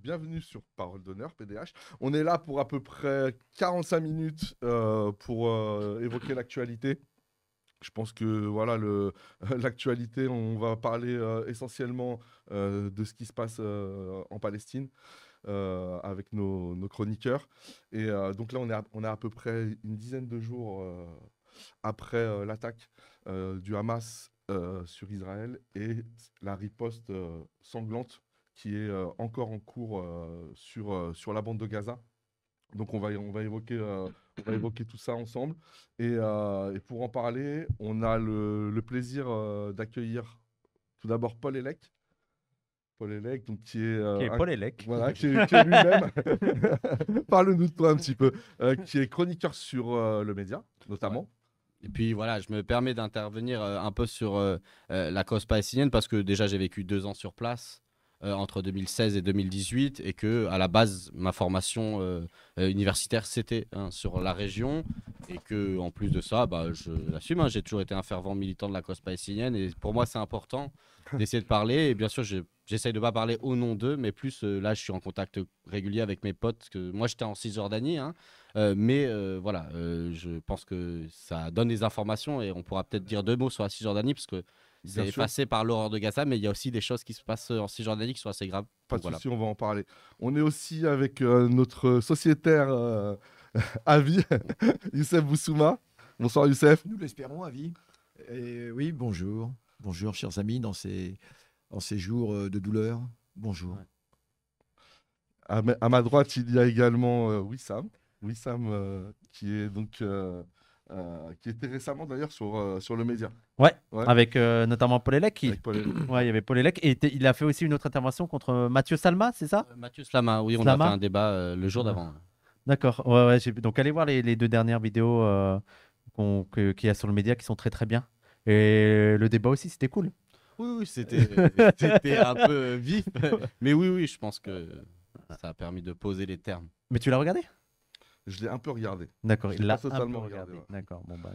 bienvenue sur Parole d'honneur, PDH. On est là pour à peu près 45 minutes pour évoquer l'actualité. Je pense que voilà, l'actualité, on va parler essentiellement de ce qui se passe en Palestine avec nos chroniqueurs. Et donc là, on est à peu près une dizaine de jours après l'attaque du Hamas sur Israël et la riposte sanglante qui est encore en cours sur la bande de Gaza. Donc on va évoquer tout ça ensemble. Et pour en parler, on a le plaisir d'accueillir tout d'abord Paul Elec. Paul Elec, donc, qui est, Qui est Paul Elec. voilà, qui est lui-même. Parle-nous de toi un petit peu. Qui est chroniqueur sur le média, notamment. Et puis voilà, je me permets d'intervenir un peu sur la cause palestinienne parce que déjà j'ai vécu 2 ans sur place entre 2016 et 2018 et que à la base ma formation universitaire c'était sur la région et que en plus de ça, je l'assume, j'ai toujours été un fervent militant de la cause palestinienne et pour moi c'est important d'essayer de parler et bien sûr j'essaye de pas parler au nom d'eux mais plus là je suis en contact régulier avec mes potes parce que moi j'étais en Cisjordanie voilà, je pense que ça donne des informations et on pourra peut-être dire 2 mots sur la Cisjordanie parce que c'est effacé par l'horreur de Gaza, mais il y a aussi des choses qui se passent en Cisjordanie qui sont assez graves. Pas de souci, on va en parler. On est aussi avec notre sociétaire à vie, Youssef Boussouma. Bonsoir Youssef. Nous l'espérons à vie. Et oui, bonjour. Bonjour chers amis dans ces jours de douleur. Bonjour. Ouais. À ma droite, il y a également Wissam. Wissam qui est donc... qui était récemment d'ailleurs sur le média. Ouais. Avec notamment Paul Elec. Ouais, il y avait Paul Elec. Et il a fait aussi une autre intervention contre Mathieu Salma, c'est ça Mathieu Slama, oui, on a fait un débat le jour d'avant. D'accord. Ouais, donc allez voir les 2 dernières vidéos qu'il y a sur le média qui sont très très bien. Et le débat aussi, c'était cool. Oui, c'était un peu vif. Mais oui, je pense que ça a permis de poser les termes. Mais tu l'as regardé ? Je l'ai un peu regardé. D'accord, il l'a totalement regardé. Ouais. D'accord, bon bah.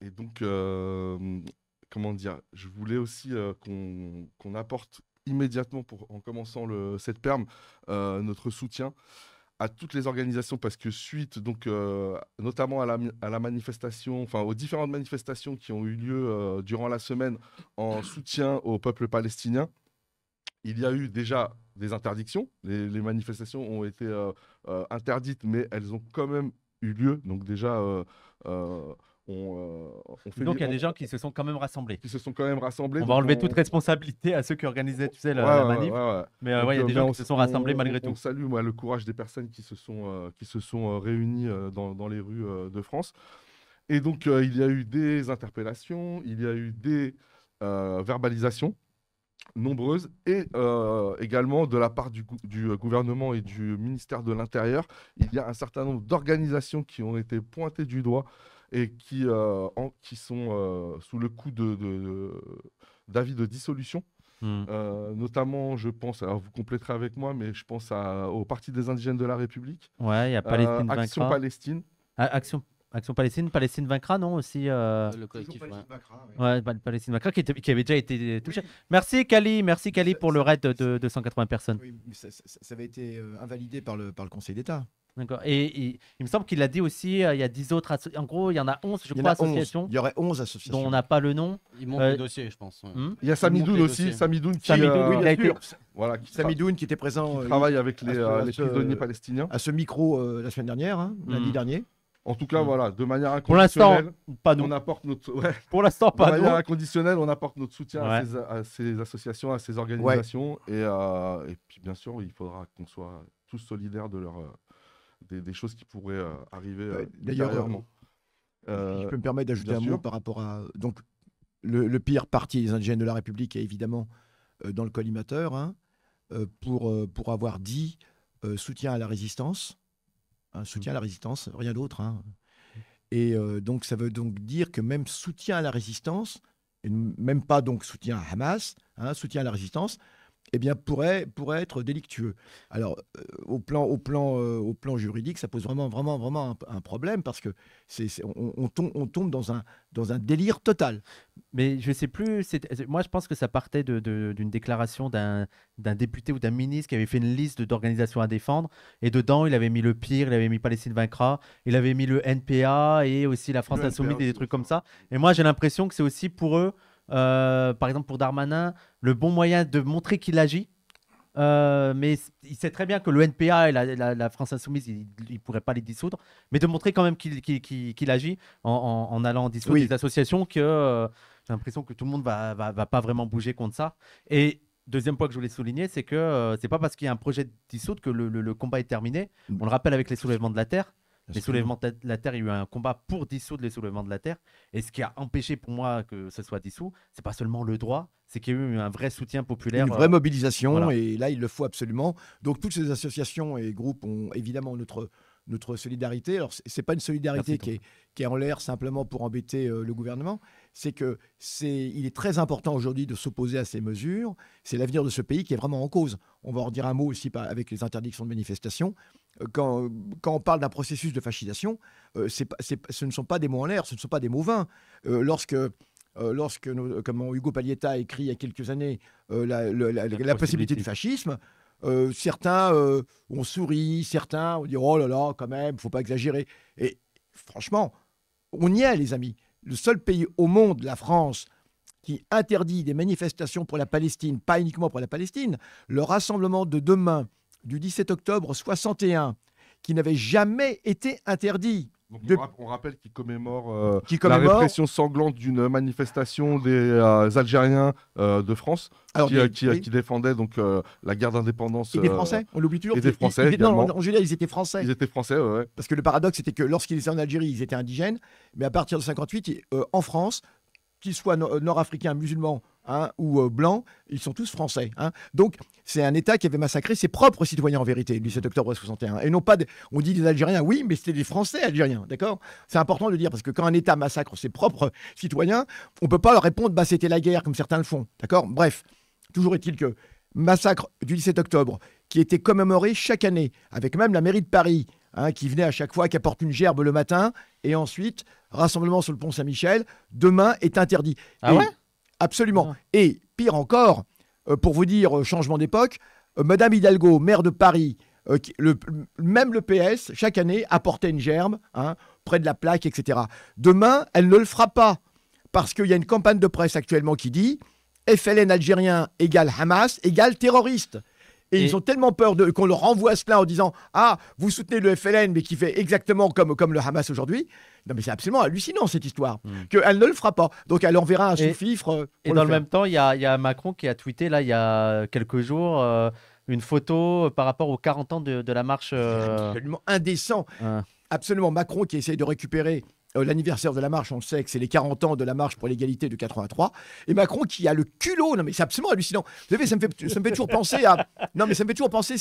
Et donc, comment dire, je voulais aussi qu'on apporte immédiatement, en commençant cette perme, notre soutien à toutes les organisations, parce que suite, donc, notamment à la manifestation, enfin aux différentes manifestations qui ont eu lieu durant la semaine en soutien au peuple palestinien, il y a eu déjà des interdictions. Les manifestations ont été interdites, mais elles ont quand même eu lieu. Donc déjà, donc il y a des gens qui se sont quand même rassemblés. On va enlever toute responsabilité à ceux qui organisaient, tu sais, la manif. Ouais. Mais il y a des gens qui se sont rassemblés malgré tout. On salue le courage des personnes qui se sont réunies dans les rues de France. Et donc il y a eu des interpellations, il y a eu des verbalisations nombreuses et également de la part du gouvernement et du ministère de l'Intérieur, il y a un certain nombre d'organisations qui ont été pointées du doigt et qui sont sous le coup d'avis de dissolution. Notamment, je pense, alors vous compléterez avec moi, mais je pense au Parti des Indigènes de la République. Ouais, il y a Palestine Action Vaincra. Palestine. Action Palestine, Palestine Vaincra, non aussi Le collectif, Palestine Vaincra qui avait déjà été touché. Merci Kali pour le raid de 180 personnes. Oui, ça avait été invalidé par le Conseil d'État. D'accord. Et il me semble qu'il a dit aussi, il y a 10 autres en gros, il y en a 11, je crois, associations. Il y aurait 11 associations. Dont on n'a pas le nom. Il monte le dossier, je pense. Il y a Samidoun aussi. Samidoun qui était présent. Qui travaille avec les prisonniers palestiniens. À ce micro la semaine dernière, lundi dernier. En tout cas, voilà, de manière Pour inconditionnelle, l'instant, pas nous. On apporte notre. Pour l'instant, pas nous. De manière inconditionnelle, on apporte notre soutien à ces associations, à ces organisations. Et puis, bien sûr, il faudra qu'on soit tous solidaires de des choses qui pourraient arriver ultérieurement. Je peux me permettre d'ajouter un mot par rapport à donc le pire parti des indigènes de la République est évidemment dans le collimateur pour avoir dit soutien à la résistance. Un soutien à la résistance, rien d'autre. Et donc, ça veut donc dire que même soutien à la résistance, et même pas donc soutien à Hamas, soutien à la résistance, eh bien, pourrait être délictueux. Alors, au plan juridique, ça pose vraiment un problème parce que on tombe dans un délire total. Mais je sais plus. Moi, je pense que ça partait d'une déclaration d'un député ou d'un ministre qui avait fait une liste d'organisations à défendre. Et dedans, il avait mis le PIR, il avait mis Palestine vaincra, il avait mis le NPA et aussi la France insoumise et des trucs comme ça. Et moi, j'ai l'impression que c'est aussi pour eux, par exemple pour Darmanin, le bon moyen de montrer qu'il agit. Mais il sait très bien que le NPA et la France insoumise, il ne pourrait pas les dissoudre, mais de montrer quand même qu'il agit en allant dissoudre des associations que j'ai l'impression que tout le monde va pas vraiment bouger contre ça. Et deuxième point que je voulais souligner, c'est que c'est pas parce qu'il y a un projet de dissoudre que le combat est terminé. On le rappelle avec les soulèvements de la Terre. Les soulèvements de la Terre, il y a eu un combat pour dissoudre les soulèvements de la Terre. Et ce qui a empêché pour moi que ce soit dissous, c'est pas seulement le droit, c'est qu'il y a eu un vrai soutien populaire. Une vraie mobilisation, voilà. Et là, il le faut absolument. Donc, toutes ces associations et groupes ont évidemment notre solidarité. Alors, ce n'est pas une solidarité qui est en l'air simplement pour embêter le gouvernement. Il est très important aujourd'hui de s'opposer à ces mesures. C'est l'avenir de ce pays qui est vraiment en cause. On va en dire un mot aussi avec les interdictions de manifestation. Quand on parle d'un processus de fascisation, ce ne sont pas des mots en l'air, ce ne sont pas des mots vains. Lorsque comme Hugo Pallietta a écrit il y a quelques années la possibilité du fascisme, certains ont souri, certains ont dit oh là là, quand même, il ne faut pas exagérer. Et franchement, on y est, les amis. Le seul pays au monde, la France, qui interdit des manifestations pour la Palestine, pas uniquement pour la Palestine, le rassemblement de demain, du 17 octobre 61, qui n'avait jamais été interdit. Donc on rappelle qu'il commémore la répression sanglante d'une manifestation des Algériens de France qui défendaient donc la guerre d'indépendance. Et des Français, on l'oublie toujours. Et des Français également. Non, en général, ils étaient Français. Ils étaient Français, ouais. Parce que le paradoxe, c'était que lorsqu'ils étaient en Algérie, ils étaient indigènes, mais à partir de 58, en France, qu'ils soient nord-africains, musulmans ou blancs, ils sont tous français. Donc, c'est un État qui avait massacré ses propres citoyens, en vérité, le 17 octobre 61. Et non pas, on dit des Algériens, oui, mais c'était des Français algériens, d'accord ? C'est important de le dire, parce que quand un État massacre ses propres citoyens, on ne peut pas leur répondre, bah, c'était la guerre, comme certains le font, d'accord ? Bref, toujours est-il que massacre du 17 octobre, qui était commémoré chaque année, avec même la mairie de Paris, qui venait à chaque fois, qui apporte une gerbe le matin, et ensuite, rassemblement sur le pont Saint-Michel, demain est interdit. Ah ouais ? Absolument. Et pire encore, pour vous dire changement d'époque, Madame Hidalgo, maire de Paris, même le PS, chaque année, apportait une gerbe près de la plaque, etc. Demain, elle ne le fera pas, parce qu'il y a une campagne de presse actuellement qui dit FLN algérien égale Hamas égale terroriste. Et ils ont tellement peur qu'on leur renvoie cela en disant « Ah, vous soutenez le FLN, mais qui fait exactement comme le Hamas aujourd'hui ». Non, mais c'est absolument hallucinant, cette histoire. Qu'elle ne le fera pas. Donc, elle enverra un sous-fifre. Et dans le même temps, il y a Macron qui a tweeté, là, il y a quelques jours, une photo par rapport aux 40 ans de la marche. Absolument indécent. Absolument. Macron qui essaye de récupérer l'anniversaire de la marche, on le sait que c'est les 40 ans de la marche pour l'égalité de 83, et Macron qui a le culot, non mais c'est absolument hallucinant. Vous savez, ça me fait toujours penser à... Non mais ça me fait toujours penser,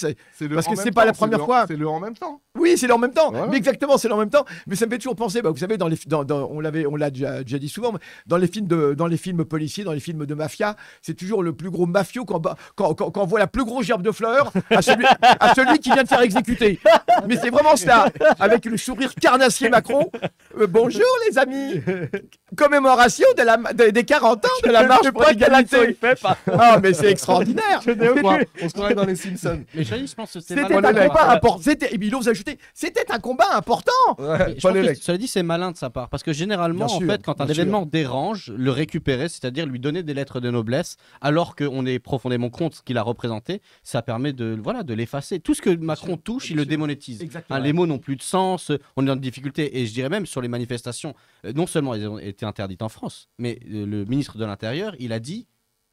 parce que c'est pas la première fois. C'est le en même temps. Oui, c'est le en même temps, voilà. Mais exactement, c'est le en même temps, mais ça me fait toujours penser, vous savez, on l'a déjà dit souvent, mais dans les films policiers, dans les films de mafia, c'est toujours le plus gros mafieux quand voit la plus grosse gerbe de fleurs à celui qui vient de faire exécuter. Mais c'est vraiment cela, avec le sourire carnassier Macron. Bonjour les amis, commémoration des 40 ans de la marche pour l'égalité. Ah mais c'est extraordinaire. On se croirait dans les Simpsons. Mais je pense que c'était un combat important. Et puis ils l'ont ajouté, c'était un combat important. Ouais, cela dit, c'est malin de sa part, parce que généralement, en fait, quand un événement dérange, le récupérer, c'est-à-dire lui donner des lettres de noblesse, alors qu'on est profondément contre ce qu'il a représenté, ça permet de l'effacer. Tout ce que Macron touche, il le démonétise. Les mots n'ont plus de sens, on est dans des difficultés. Et je dirais même sur les manifestations, non seulement elles ont été interdites en France, mais le ministre de l'Intérieur, il a dit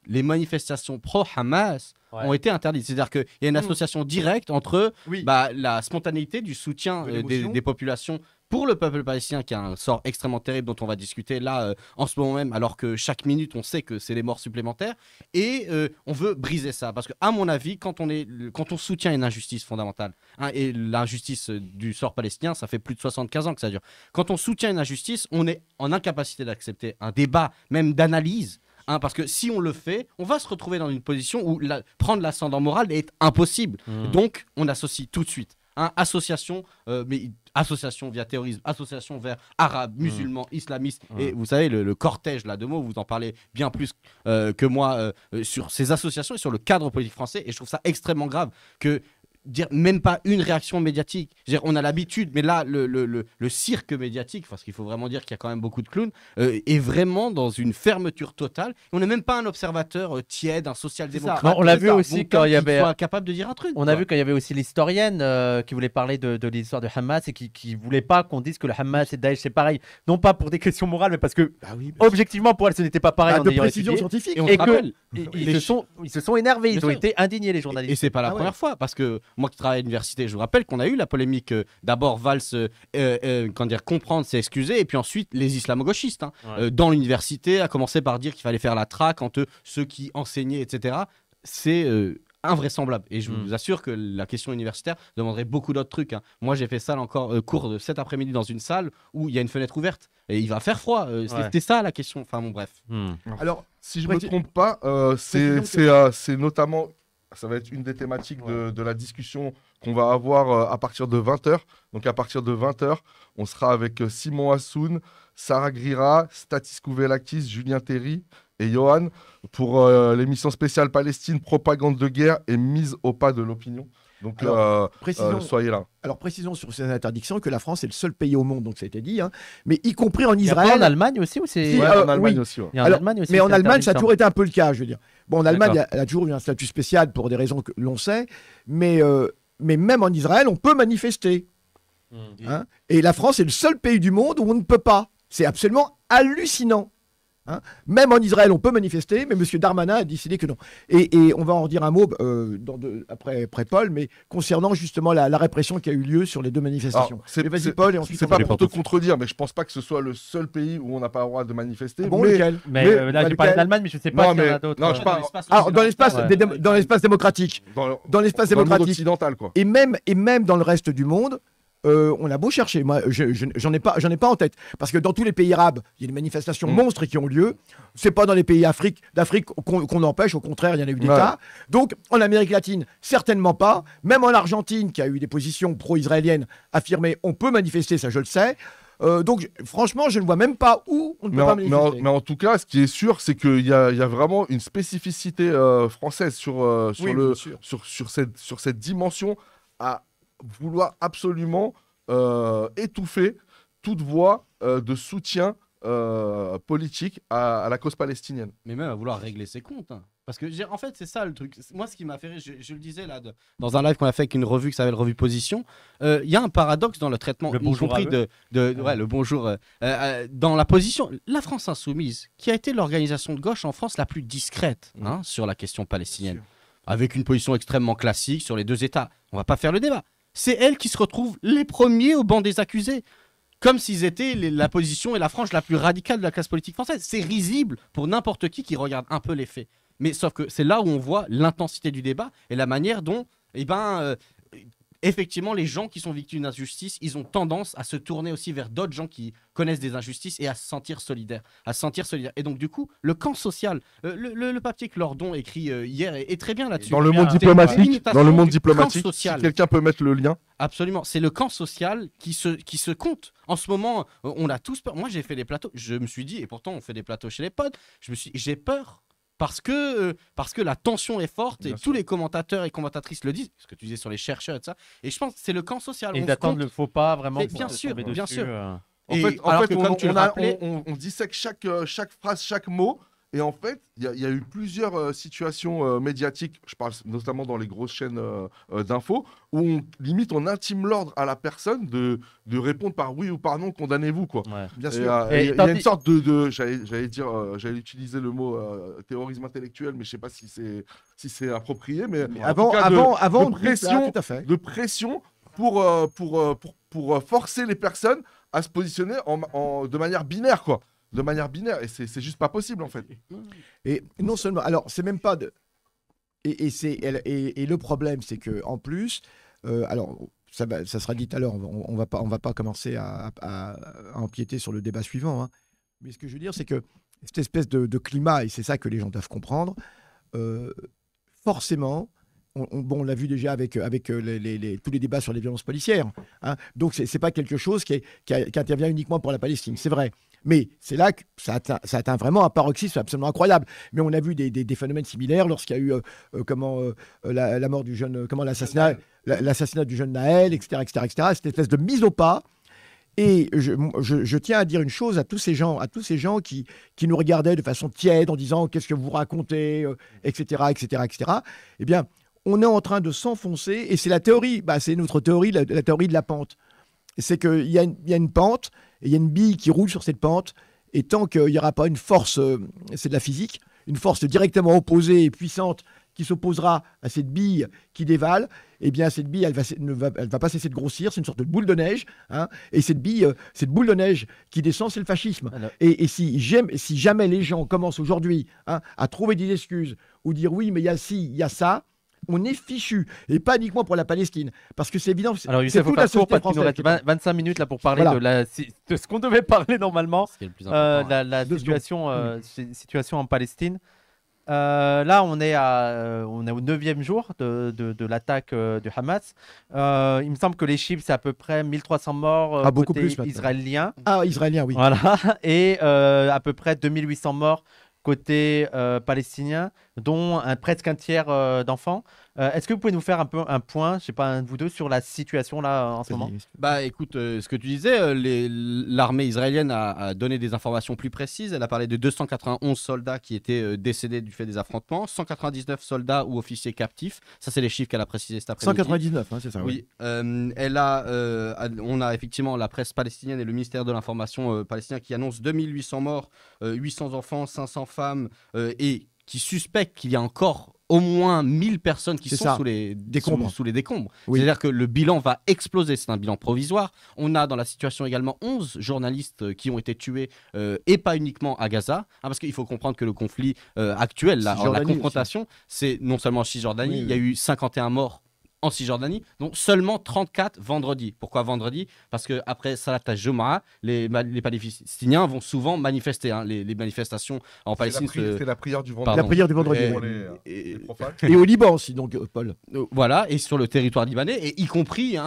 les manifestations pro-Hamas ont été interdites. C'est-à-dire qu'il y a une association directe entre la spontanéité du soutien des populations pour le peuple palestinien, qui a un sort extrêmement terrible dont on va discuter là en ce moment même, alors que chaque minute on sait que c'est des morts supplémentaires, et on veut briser ça, parce que à mon avis, quand on soutient une injustice fondamentale, et l'injustice du sort palestinien, ça fait plus de 75 ans que ça dure, quand on soutient une injustice, on est en incapacité d'accepter un débat, même d'analyse, hein, parce que si on le fait, on va se retrouver dans une position où prendre l'ascendant moral est impossible. Donc, on associe tout de suite association, mais association via terrorisme, association vers arabes, musulmans, islamistes. Et vous savez, le cortège là de mots, vous en parlez bien plus que moi sur ces associations et sur le cadre politique français. Et je trouve ça extrêmement grave que dire même pas une réaction médiatique. On a l'habitude, mais là, le cirque médiatique, parce qu'il faut vraiment dire qu'il y a quand même beaucoup de clowns, est vraiment dans une fermeture totale. On n'est même pas un observateur tiède, un social-démocrate. On l'a vu aussi quand il y avait... capable de dire un truc. On a vu quand il y avait aussi l'historienne qui voulait parler de l'histoire de Hamas et qui voulait pas qu'on dise que le Hamas et Daesh c'est pareil. Non pas pour des questions morales, mais parce que objectivement pour elle ce n'était pas pareil. De précision scientifique. Et ils se sont énervés, ils ont été indignés les journalistes. Et c'est pas la première fois, parce que moi qui travaille à l'université, je vous rappelle qu'on a eu la polémique d'abord Valls comprendre, c'est excuser, et puis ensuite les islamo-gauchistes dans l'université, à commencer par dire qu'il fallait faire la traque entre ceux qui enseignaient, etc. C'est invraisemblable. Et je vous assure que la question universitaire demanderait beaucoup d'autres trucs. Moi, j'ai fait ça encore cours de cet après-midi dans une salle où il y a une fenêtre ouverte et il va faire froid. C'était ça la question. Enfin bon, bref. Alors, si je me trompe pas, c'est notamment... Ça va être une des thématiques de la discussion qu'on va avoir à partir de 20h. Donc à partir de 20h, on sera avec Simon Hassoun, Sarah Grira, Statis Kouvelakis, Julien Terry et Johan pour l'émission spéciale Palestine, propagande de guerre et mise au pas de l'opinion. Donc soyez là. Alors précisons sur ces interdictions que la France est le seul pays au monde, donc ça a été dit, mais y compris en Israël. En Allemagne aussi ou c'est... en Allemagne aussi. Mais en Allemagne, ça a toujours été un peu le cas, je veux dire. Bon, en Allemagne, il y a toujours eu un statut spécial pour des raisons que l'on sait, mais même en Israël, on peut manifester. Et la France est le seul pays du monde où on ne peut pas. C'est absolument hallucinant. Même en Israël, on peut manifester, mais M. Darmanin a décidé que non. Et on va en redire un mot après Paul, mais concernant justement la répression qui a eu lieu sur les deux manifestations. Vas-y Paul, et ensuite... C'est pas pour te contredire, mais je pense pas que ce soit le seul pays où on n'a pas le droit de manifester. Bon, lequel? Là, je parle d'Allemagne, mais je sais pas s'il y en a d'autres. Non, je parle... dans l'espace démocratique. Dans l'espace démocratique. Occidental, quoi. Et même dans le reste du monde... on a beau chercher, moi j'en ai pas en tête, parce que dans tous les pays arabes, il y a des manifestations monstres qui ont lieu. C'est pas dans les pays d'Afrique qu'on empêche, au contraire, il y en a eu des tas. Donc en Amérique latine, certainement pas. Même en Argentine, qui a eu des positions pro-israéliennes affirmées, on peut manifester, ça je le sais. Donc franchement, je ne vois même pas où on ne peut pas manifester. Mais en tout cas, ce qui est sûr, c'est qu'il y a vraiment une spécificité française sur cette dimension à vouloir absolument étouffer toute voie de soutien politique à la cause palestinienne. Mais même à vouloir régler ses comptes. Parce que, en fait, c'est ça le truc. Moi, ce qui m'a fait rire, je le disais là, dans un live qu'on a fait avec une revue qui s'appelle Revue Position, il y a un paradoxe dans le traitement, y compris le bonjour. Dans la position, la France Insoumise, qui a été l'organisation de gauche en France la plus discrète sur la question palestinienne, avec une position extrêmement classique sur les deux États. On va pas faire le débat. C'est elle qui se retrouve les premiers au banc des accusés. Comme s'ils étaient la position et la frange la plus radicale de la classe politique française. C'est risible pour n'importe qui regarde un peu les faits. Mais sauf que c'est là où on voit l'intensité du débat et la manière dont, effectivement, les gens qui sont victimes d'injustice, ils ont tendance à se tourner aussi vers d'autres gens qui connaissent des injustices et à se sentir solidaires. Et donc, du coup, le camp social, le papier que Lordon écrit hier est très bien là-dessus. Dans le monde diplomatique, si quelqu'un peut mettre le lien. Absolument, c'est le camp social qui se compte. En ce moment, on a tous peur. Moi, j'ai fait des plateaux, je me suis dit, et pourtant on fait des plateaux chez les potes, j'ai peur. Parce que la tension est forte et tous les commentateurs et commentatrices le disent, ce que tu disais sur les chercheurs et tout ça. Et je pense que c'est le camp social. Et d'attendre le faux pas vraiment. Bien sûr. En fait, on dissèque chaque phrase, chaque mot. Et en fait, il y a eu plusieurs situations médiatiques, je parle notamment dans les grosses chaînes d'infos, où on intime l'ordre à la personne de répondre par oui ou par non, condamnez-vous, quoi. Ouais. Bien sûr. Il y a une sorte j'allais utiliser le mot terrorisme intellectuel, mais je sais pas si c'est approprié, mais avant de pression pour forcer les personnes à se positionner de manière binaire, quoi. De manière binaire, et c'est juste pas possible en fait. Et non seulement, alors c'est même pas de, et le problème c'est que en plus, alors ça sera dit tout à l'heure, on va pas commencer à empiéter sur le débat suivant, mais ce que je veux dire c'est que cette espèce de climat, et c'est ça que les gens doivent comprendre, forcément, on l'a vu déjà avec tous les débats sur les violences policières. Hein. Donc, ce n'est pas quelque chose qui intervient uniquement pour la Palestine, c'est vrai. Mais c'est là que ça atteint vraiment un paroxysme absolument incroyable. Mais on a vu des phénomènes similaires lorsqu'il y a eu la mort du jeune, l'assassinat du jeune Naël, etc. Cette espèce de mise au pas. Et je tiens à dire une chose à tous ces gens qui nous regardaient de façon tiède en disant qu'est-ce que vous racontez, etc. Eh bien, on est en train de s'enfoncer, et c'est la théorie, c'est notre théorie, la théorie de la pente. C'est qu'il y a une pente, et il y a une bille qui roule sur cette pente, et tant qu'il n'y aura pas une force, c'est de la physique, une force directement opposée et puissante qui s'opposera à cette bille qui dévale, eh bien cette bille, elle va pas cesser de grossir, c'est une sorte de boule de neige, hein, et cette boule de neige qui descend, c'est le fascisme. Alors... Et si jamais les gens commencent aujourd'hui à trouver des excuses, ou dire oui, mais il y a ci, il y a ça, on est fichu, et pas uniquement pour la Palestine, parce que c'est évident. Alors, Youssef, il faut faire court, parce qu'il nous reste 25 minutes là pour parler de ce qu'on devait parler normalement, la situation en Palestine. Là, on est au 9e jour de l'attaque du Hamas. Il me semble que les chiffres, c'est à peu près 1300 morts beaucoup côté plus israélien. Ah, israélien, oui. Voilà, et à peu près 2800 morts côté palestinien, dont presque un tiers d'enfants. Est-ce que vous pouvez nous faire un peu un point, je sais pas, un de vous deux, sur la situation là en ce moment? Bah écoute, ce que tu disais, l'armée israélienne a donné des informations plus précises. Elle a parlé de 291 soldats qui étaient décédés du fait des affrontements, 199 soldats ou officiers captifs. Ça, c'est les chiffres qu'elle a précisés cet après-midi. 199, c'est ça. Oui. On a effectivement la presse palestinienne et le ministère de l'information palestinien qui annoncent 2800 morts, 800 enfants, 500 femmes et qui suspectent qu'il y a encore au moins 1000 personnes qui sont sous les décombres. Oui. C'est-à-dire que le bilan va exploser. C'est un bilan provisoire. On a dans la situation également 11 journalistes qui ont été tués et pas uniquement à Gaza. Parce qu'il faut comprendre que le conflit actuel, la confrontation, c'est non seulement en Cisjordanie, il y a eu 51 morts en Cisjordanie, donc seulement 34 vendredi. Pourquoi vendredi? Parce qu'après Salat al-Jumu'ah, les Palestiniens vont souvent manifester. Les manifestations en Palestine. C'est la prière du vendredi. La prière du vendredi. Et au Liban aussi, donc, Paul. Voilà, et sur le territoire libanais, et y compris,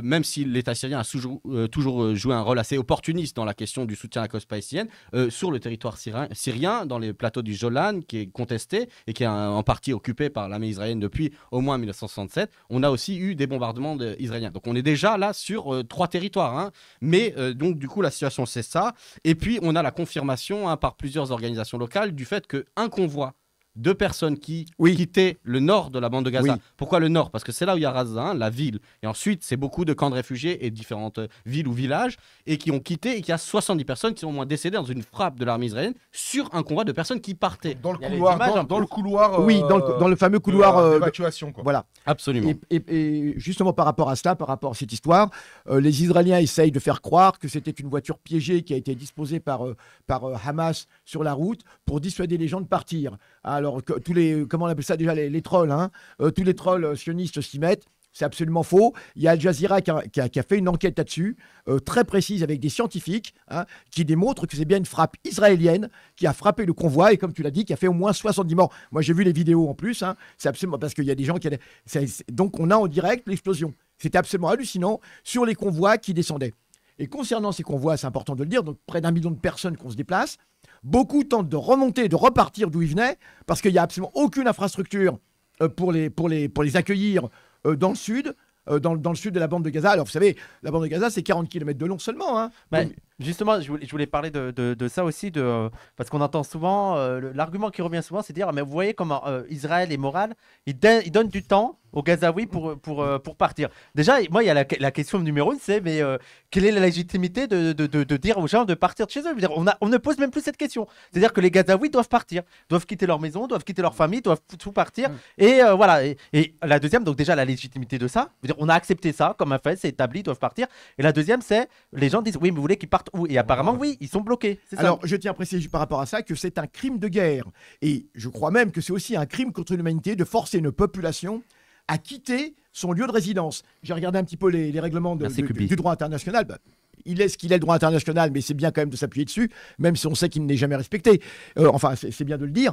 même si l'État syrien a toujours joué un rôle assez opportuniste dans la question du soutien à la cause palestinienne, sur le territoire syrien, dans les plateaux du Golan, qui est contesté et qui est en partie occupé par l'armée israélienne depuis au moins 1967, on a aussi eu des bombardements israéliens. Donc on est déjà là sur 3 territoires. Mais donc du coup la situation c'est ça. Et puis on a la confirmation par plusieurs organisations locales du fait qu'un convoi de personnes qui quittaient le nord de la bande de Gaza. Pourquoi le nord? Parce que c'est là où il y a Raza, la ville. Et ensuite, c'est beaucoup de camps de réfugiés et différentes villes ou villages et qui ont quitté, et qu'il y a 70 personnes qui sont au moins décédées dans une frappe de l'armée israélienne sur un convoi de personnes qui partaient. Dans le couloir, dans le couloir. Dans le fameux couloir d'évacuation. Voilà. Absolument. Et justement par rapport à cela, par rapport à cette histoire, les Israéliens essayent de faire croire que c'était une voiture piégée qui a été disposée par Hamas sur la route pour dissuader les gens de partir. Alors, tous les, comment on appelle ça déjà, les trolls, tous les trolls sionistes s'y mettent. C'est absolument faux. Il y a Al Jazeera qui a fait une enquête là-dessus, très précise avec des scientifiques, qui démontrent que c'est bien une frappe israélienne qui a frappé le convoi et, comme tu l'as dit, qui a fait au moins 70 morts. Moi, j'ai vu les vidéos en plus. C'est absolument parce qu'il y a des gens qui... Donc, on a en direct l'explosion. C'était absolument hallucinant sur les convois qui descendaient. Et concernant ces convois, c'est important de le dire, donc près d'1 million de personnes qu'on se déplace, beaucoup tentent de remonter, de repartir d'où ils venaient, parce qu'il n'y a absolument aucune infrastructure pour les accueillir dans le sud, dans le sud de la bande de Gaza. Alors vous savez, la bande de Gaza, c'est 40 km de long seulement. Donc... Justement, je voulais parler de ça aussi, parce qu'on entend souvent, l'argument qui revient souvent, c'est de dire, mais vous voyez comment Israël est moral, il donne du temps aux Gazaouis pour partir. Déjà, moi, il y a la question numéro 1, c'est mais quelle est la légitimité de dire aux gens de partir de chez eux? Je veux dire, on ne pose même plus cette question. C'est-à-dire que les Gazaouis doivent partir, doivent quitter leur maison, doivent quitter leur famille, doivent tout partir. Et voilà. Et la deuxième, donc déjà la légitimité de ça, je veux dire, on a accepté ça comme un fait, c'est établi, ils doivent partir. Et la deuxième, c'est les gens disent, oui, mais vous voulez qu'ils partent où? Et apparemment, oui, ils sont bloqués. Alors, je tiens à préciser par rapport à ça que c'est un crime de guerre. Et je crois même que c'est aussi un crime contre l'humanité de forcer une population à quitter son lieu de résidence. J'ai regardé un petit peu les règlements du droit international. il est ce qu'il est le droit international, mais c'est bien quand même de s'appuyer dessus, même si on sait qu'il n'est jamais respecté. Enfin, c'est bien de le dire.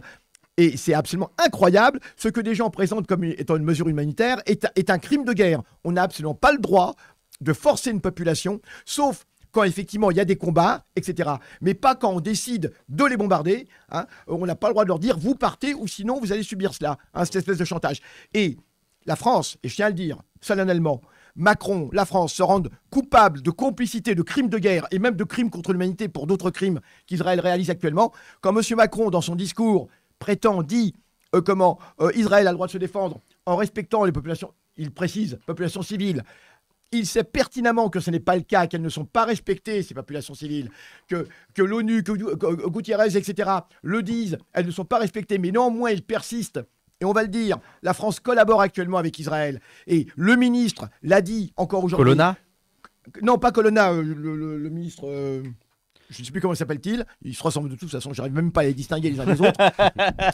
Et c'est absolument incroyable. Ce que des gens présentent comme étant une mesure humanitaire est un crime de guerre. On n'a absolument pas le droit de forcer une population, sauf quand effectivement il y a des combats, etc. Mais pas quand on décide de les bombarder. Hein. On n'a pas le droit de leur dire vous partez ou sinon vous allez subir cela, hein, cette espèce de chantage. Et la France, et je tiens à le dire solennellement, Macron, la France se rendent coupables de complicité, de crimes de guerre et même de crimes contre l'humanité pour d'autres crimes qu'Israël réalise actuellement. Quand M. Macron, dans son discours, dit comment Israël a le droit de se défendre en respectant les populations, il précise, populations civiles. Il sait pertinemment que ce n'est pas le cas, qu'elles ne sont pas respectées, ces populations civiles, que l'ONU, que Guterres, etc., le disent, elles ne sont pas respectées, mais néanmoins, ils persistent. Et on va le dire, la France collabore actuellement avec Israël. Et le ministre l'a dit encore aujourd'hui. Colonna ? Non, pas Colonna, le ministre... je ne sais plus comment s'appelle-t-il. Ils se ressemblent de toute façon, j'arrive même pas à les distinguer les uns des autres.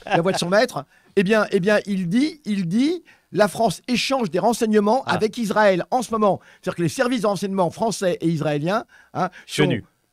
La voix de son maître. Eh bien, il dit, la France échange des renseignements avec Israël en ce moment. C'est-à-dire que les services de renseignement français et israéliens sont,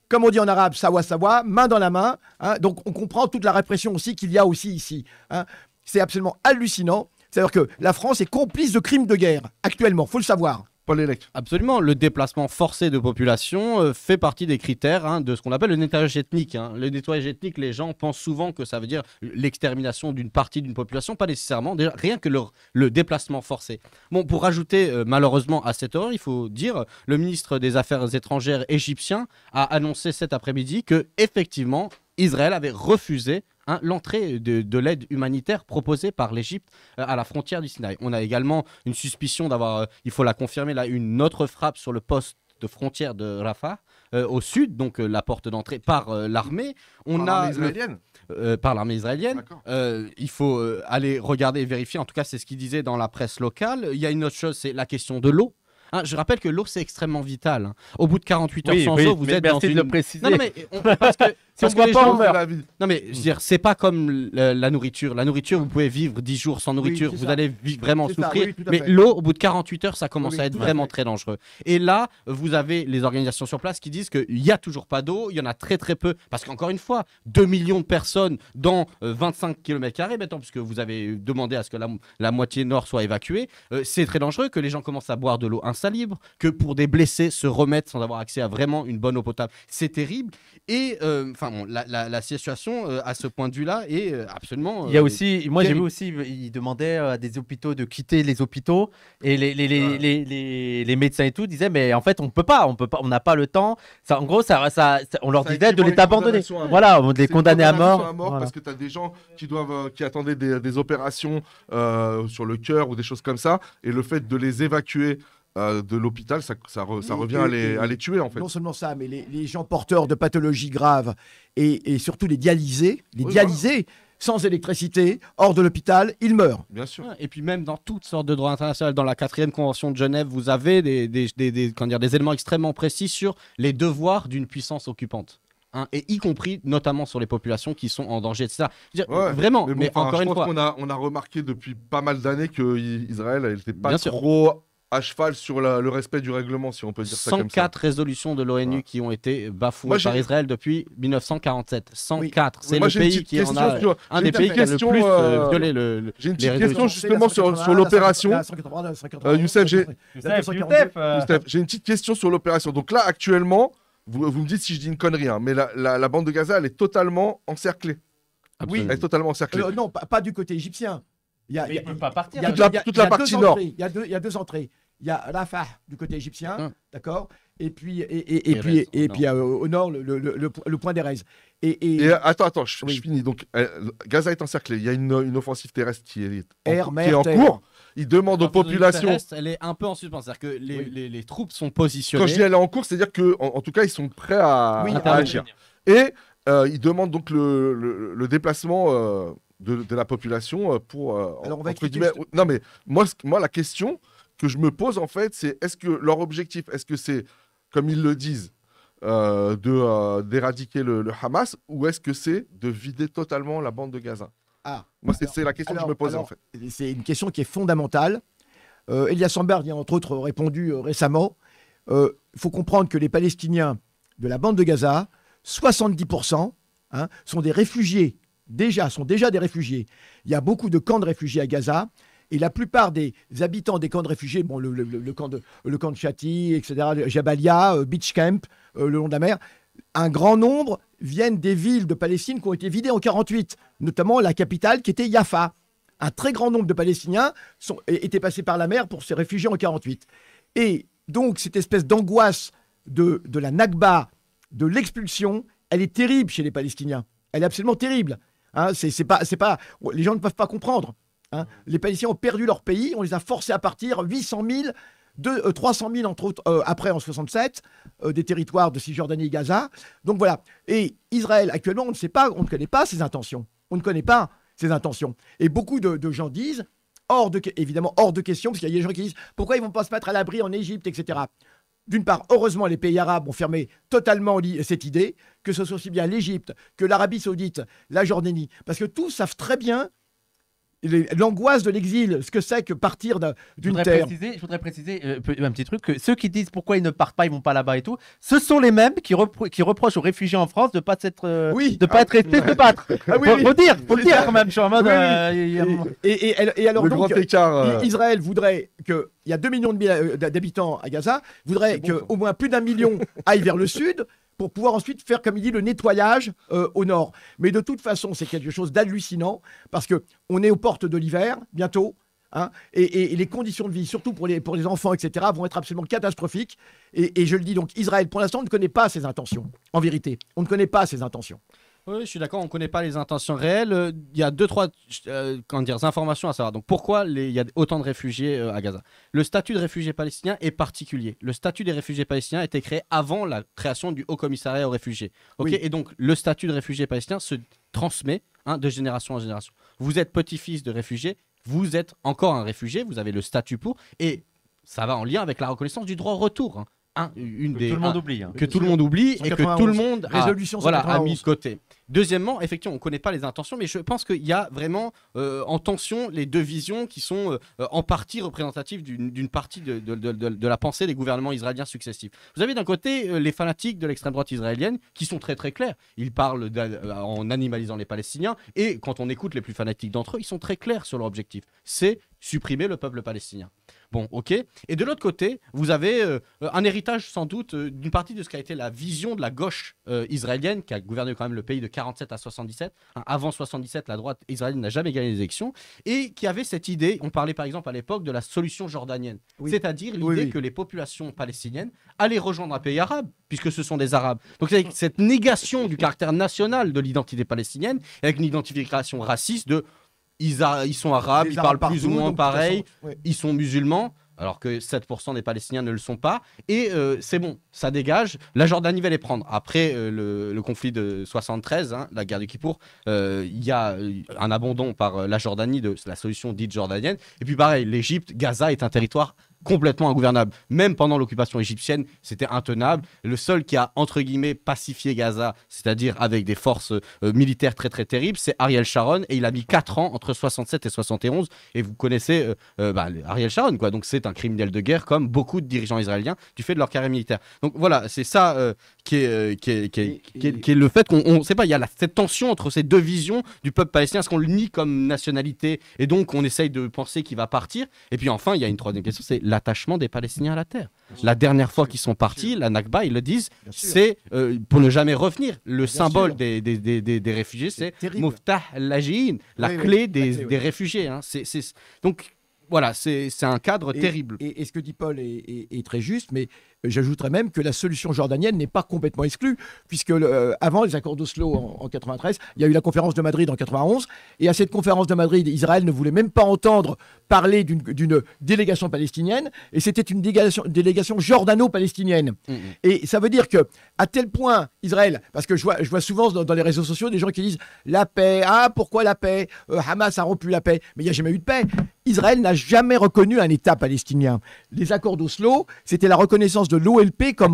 comme on dit en arabe, sawa, main dans la main. Hein, donc on comprend toute la répression aussi qu'il y a aussi ici. Hein. C'est absolument hallucinant. C'est-à-dire que la France est complice de crimes de guerre actuellement, faut le savoir. Paul-Élec. Absolument, le déplacement forcé de population fait partie des critères de ce qu'on appelle le nettoyage ethnique. Le nettoyage ethnique, les gens pensent souvent que ça veut dire l'extermination d'une partie d'une population, pas nécessairement, déjà, rien que le déplacement forcé. Bon, pour rajouter malheureusement à cette horreur, il faut dire, le ministre des Affaires étrangères égyptien a annoncé cet après-midi que effectivement Israël avait refusé l'entrée de l'aide humanitaire proposée par l'Égypte à la frontière du Sinaï. On a également une suspicion d'avoir, il faut la confirmer là, une autre frappe sur le poste de frontière de Rafah au sud, donc la porte d'entrée par l'armée. Par l'armée israélienne. Il faut aller regarder et vérifier, en tout cas c'est ce qu'il disait dans la presse locale. Il y a une autre chose, c'est la question de l'eau. Je rappelle que l'eau, c'est extrêmement vital. Au bout de 48 heures sans eau, vous êtes dans une... de le préciser. Non, mais parce que si on ne boit pas, on meurt. Non, mais je veux dire, c'est pas comme la nourriture. La nourriture, vous pouvez vivre 10 jours sans nourriture, vous allez vraiment souffrir. Mais l'eau, au bout de 48 heures, ça commence à être vraiment très dangereux. Et là, vous avez les organisations sur place qui disent qu'il n'y a toujours pas d'eau, il y en a très très peu. Parce qu'encore une fois, 2 millions de personnes dans 25 km², maintenant, puisque vous avez demandé à ce que la moitié nord soit évacuée, c'est très dangereux que les gens commencent à boire de l'eau insalubre, que pour des blessés se remettent sans avoir accès à vraiment une bonne eau potable. C'est terrible. Et la situation à ce point de vue-là est absolument... Il y a aussi, moi j'ai vu aussi, il demandait à des hôpitaux de quitter les hôpitaux et les médecins et tout disaient mais en fait on peut pas, on n'a pas le temps. Ça, en gros, on leur disait de les abandonner. Voilà, de les condamner à mort. Voilà. Parce que tu as des gens qui attendaient des opérations sur le cœur ou des choses comme ça, et le fait de les évacuer de l'hôpital, ça revient à les tuer en fait. Non seulement ça, mais les gens porteurs de pathologies graves et surtout les dialysés, sans électricité, hors de l'hôpital, ils meurent. Bien sûr. Et puis même dans toutes sortes de droits internationaux, dans la 4e convention de Genève, vous avez des éléments extrêmement précis sur les devoirs d'une puissance occupante. Et y compris notamment sur les populations qui sont en danger, etc. Vraiment, mais encore une fois... On a remarqué depuis pas mal d'années qu'Israël n'était pas trop à cheval sur le respect du règlement, si on peut dire ça comme ça. 104 résolutions de l'ONU qui ont été bafouées par Israël depuis 1947. 100. C'est le pays qui en a... Un des pays qui a le plus violé le... J'ai une petite question justement sur l'opération. Youssef, j'ai une petite question sur l'opération. Donc là, actuellement, vous me dites si je dis une connerie, mais la bande de Gaza, elle est totalement encerclée. Oui. Elle est totalement encerclée. Non, pas du côté égyptien. Il ne peut pas partir. Toute la partie nord. Il y a deux entrées. Il y a Rafah du côté égyptien, d'accord, et puis au nord le point d'Erez. Attends, je finis. Donc Gaza est encerclée. Il y a une offensive terrestre qui est en cours. Il demande aux populations. Elle est un peu en suspens, c'est-à-dire que les troupes sont positionnées. Quand je dis elle est en cours, c'est-à-dire que en tout cas ils sont prêts à agir. Et il demande donc le déplacement de la population pour. Alors on va Non mais moi la question que je me pose en fait, c'est est-ce que leur objectif, est-ce que c'est, comme ils le disent, d'éradiquer le Hamas, ou est-ce que c'est de vider totalement la bande de Gaza? Moi, c'est la question que je me pose en fait. C'est une question qui est fondamentale. Elias Sambard y a entre autres répondu récemment. faut comprendre que les Palestiniens de la bande de Gaza, 70% sont des réfugiés, sont déjà des réfugiés. Il y a beaucoup de camps de réfugiés à Gaza, et la plupart des habitants des camps de réfugiés, bon, le camp de Shati, etc., Jabalia, Beach Camp, le long de la mer, un grand nombre viennent des villes de Palestine qui ont été vidées en 1948, notamment la capitale qui était Jaffa. Un très grand nombre de Palestiniens étaient passés par la mer pour se réfugier en 1948. Et donc, cette espèce d'angoisse de la Nakba, de l'expulsion, elle est terrible chez les Palestiniens. Elle est absolument terrible. C'est pas, les gens ne peuvent pas comprendre. Les Palestiniens ont perdu leur pays, on les a forcés à partir, 800 000, 300 000 entre autres, après en 67, des territoires de Cisjordanie et Gaza. Donc voilà. Et Israël, actuellement, on ne connaît pas ses intentions. On ne connaît pas ses intentions. Et beaucoup de gens disent, évidemment hors de question, parce qu'il y a des gens qui disent pourquoi ils ne vont pas se mettre à l'abri en Égypte, etc. D'une part, heureusement, les pays arabes ont fermé totalement cette idée, que ce soit aussi bien l'Égypte que l'Arabie Saoudite, la Jordanie, parce que tous savent très bien l'angoisse de l'exil, ce que c'est que partir d'une terre. Je voudrais préciser un petit truc, que ceux qui disent pourquoi ils ne partent pas, ils vont pas là-bas et tout, ce sont les mêmes qui reprochent aux réfugiés en France de pas être restés se battre. Faut le dire quand même. Je suis en mode. Et alors le donc, grand écart, Israël voudrait que, il y a 2 millions d'habitants à Gaza, voudrait qu'au moins plus d'1 million aillent vers le sud, pour pouvoir ensuite faire, comme il dit, le nettoyage au nord. Mais de toute façon, c'est quelque chose d'hallucinant, parce qu'on est aux portes de l'hiver, bientôt, et les conditions de vie, surtout pour les enfants, etc., vont être absolument catastrophiques. Et je le dis donc, Israël, pour l'instant, on ne connaît pas ses intentions, en vérité. On ne connaît pas ses intentions. Oui, je suis d'accord, on ne connaît pas les intentions réelles. Il y a 2-3 informations à savoir. Donc, pourquoi il y a autant de réfugiés à Gaza? Le statut de réfugié palestinien est particulier. Le statut des réfugiés palestiniens a été créé avant la création du Haut Commissariat aux réfugiés. Okay, oui. Et donc, le statut de réfugié palestinien se transmet de génération en génération. Vous êtes petit-fils de réfugié, vous êtes encore un réfugié, vous avez le statut pour, et ça va en lien avec la reconnaissance du droit au retour. Que tout le monde oublie. Que tout le monde oublie et que tout le monde a mis de côté. Deuxièmement, effectivement, on ne connaît pas les intentions, mais je pense qu'il y a vraiment en tension les deux visions qui sont en partie représentatives d'une partie de la pensée des gouvernements israéliens successifs. Vous avez d'un côté les fanatiques de l'extrême droite israélienne qui sont très très clairs. Ils parlent en animalisant les Palestiniens, et quand on écoute les plus fanatiques d'entre eux, ils sont très clairs sur leur objectif. C'est supprimer le peuple palestinien. Bon, ok. Et de l'autre côté, vous avez un héritage sans doute d'une partie de ce qu'a été la vision de la gauche israélienne, qui a gouverné quand même le pays de 47 à 77. Avant 77, la droite israélienne n'a jamais gagné les élections, et qui avait cette idée, on parlait par exemple à l'époque de la solution jordanienne, c'est-à-dire l'idée que les populations palestiniennes allaient rejoindre un pays arabe, puisque ce sont des Arabes. Donc c'est cette négation du caractère national de l'identité palestinienne, avec une identification raciste de... Ils sont arabes, ils parlent plus ou moins pareil, ils sont musulmans, alors que 7% des Palestiniens ne le sont pas. Et c'est bon, ça dégage. La Jordanie va les prendre. Après le conflit de 73, la guerre du Kippour, il y a un abandon par la Jordanie de la solution dite jordanienne. Et puis pareil, l'Égypte, Gaza est un territoire complètement ingouvernable. Même pendant l'occupation égyptienne, c'était intenable. Le seul qui a, entre guillemets, pacifié Gaza, c'est-à-dire avec des forces militaires très très terribles, c'est Ariel Sharon, et il a mis 4 ans entre 67 et 71. Et vous connaissez Ariel Sharon, quoi. Donc c'est un criminel de guerre, comme beaucoup de dirigeants israéliens, du fait de leur carrière militaire. Donc voilà, c'est ça qui est le fait qu'on sait pas, il y a cette tension entre ces deux visions du peuple palestinien, est-ce qu'on le nie comme nationalité, et donc on essaye de penser qu'il va partir. Et puis enfin, il y a une troisième question, c'est l'attachement des Palestiniens à la terre. La dernière fois qu'ils sont partis, la Nakba, ils le disent, c'est pour ne jamais revenir. Le symbole des réfugiés, c'est Muftah al-Lajiin, la clé des réfugiés. Donc voilà, c'est un cadre terrible. Et ce que dit Paul est très juste, mais j'ajouterais même que la solution jordanienne n'est pas complètement exclue, puisque avant les accords d'Oslo en 93, il y a eu la conférence de Madrid en 91, et à cette conférence de Madrid, Israël ne voulait même pas entendre parler d'une délégation palestinienne, et c'était une délégation jordano-palestinienne. Et ça veut dire que à tel point Israël, parce que je vois souvent dans les réseaux sociaux des gens qui disent la paix, pourquoi la paix, Hamas a rompu la paix, mais il n'y a jamais eu de paix. Israël n'a jamais reconnu un État palestinien. Les accords d'Oslo, c'était la reconnaissance de l'OLP comme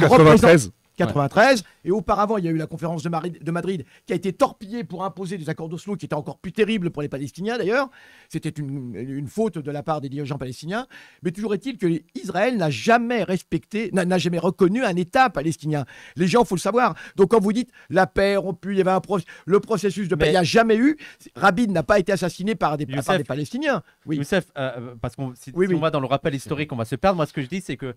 93. Et auparavant, il y a eu la conférence de Madrid qui a été torpillée pour imposer des accords d'Oslo qui étaient encore plus terribles pour les Palestiniens d'ailleurs. C'était une faute de la part des dirigeants palestiniens. Mais toujours est-il que Israël n'a jamais reconnu un État palestinien. Les gens, il faut le savoir. Donc quand vous dites la paix rompue, il y avait le processus de paix, il n'y a jamais eu. Rabin n'a pas été assassiné par des Palestiniens. Oui. Youssef, parce qu'on si on va dans le rappel historique, on va se perdre. Moi, ce que je dis, c'est que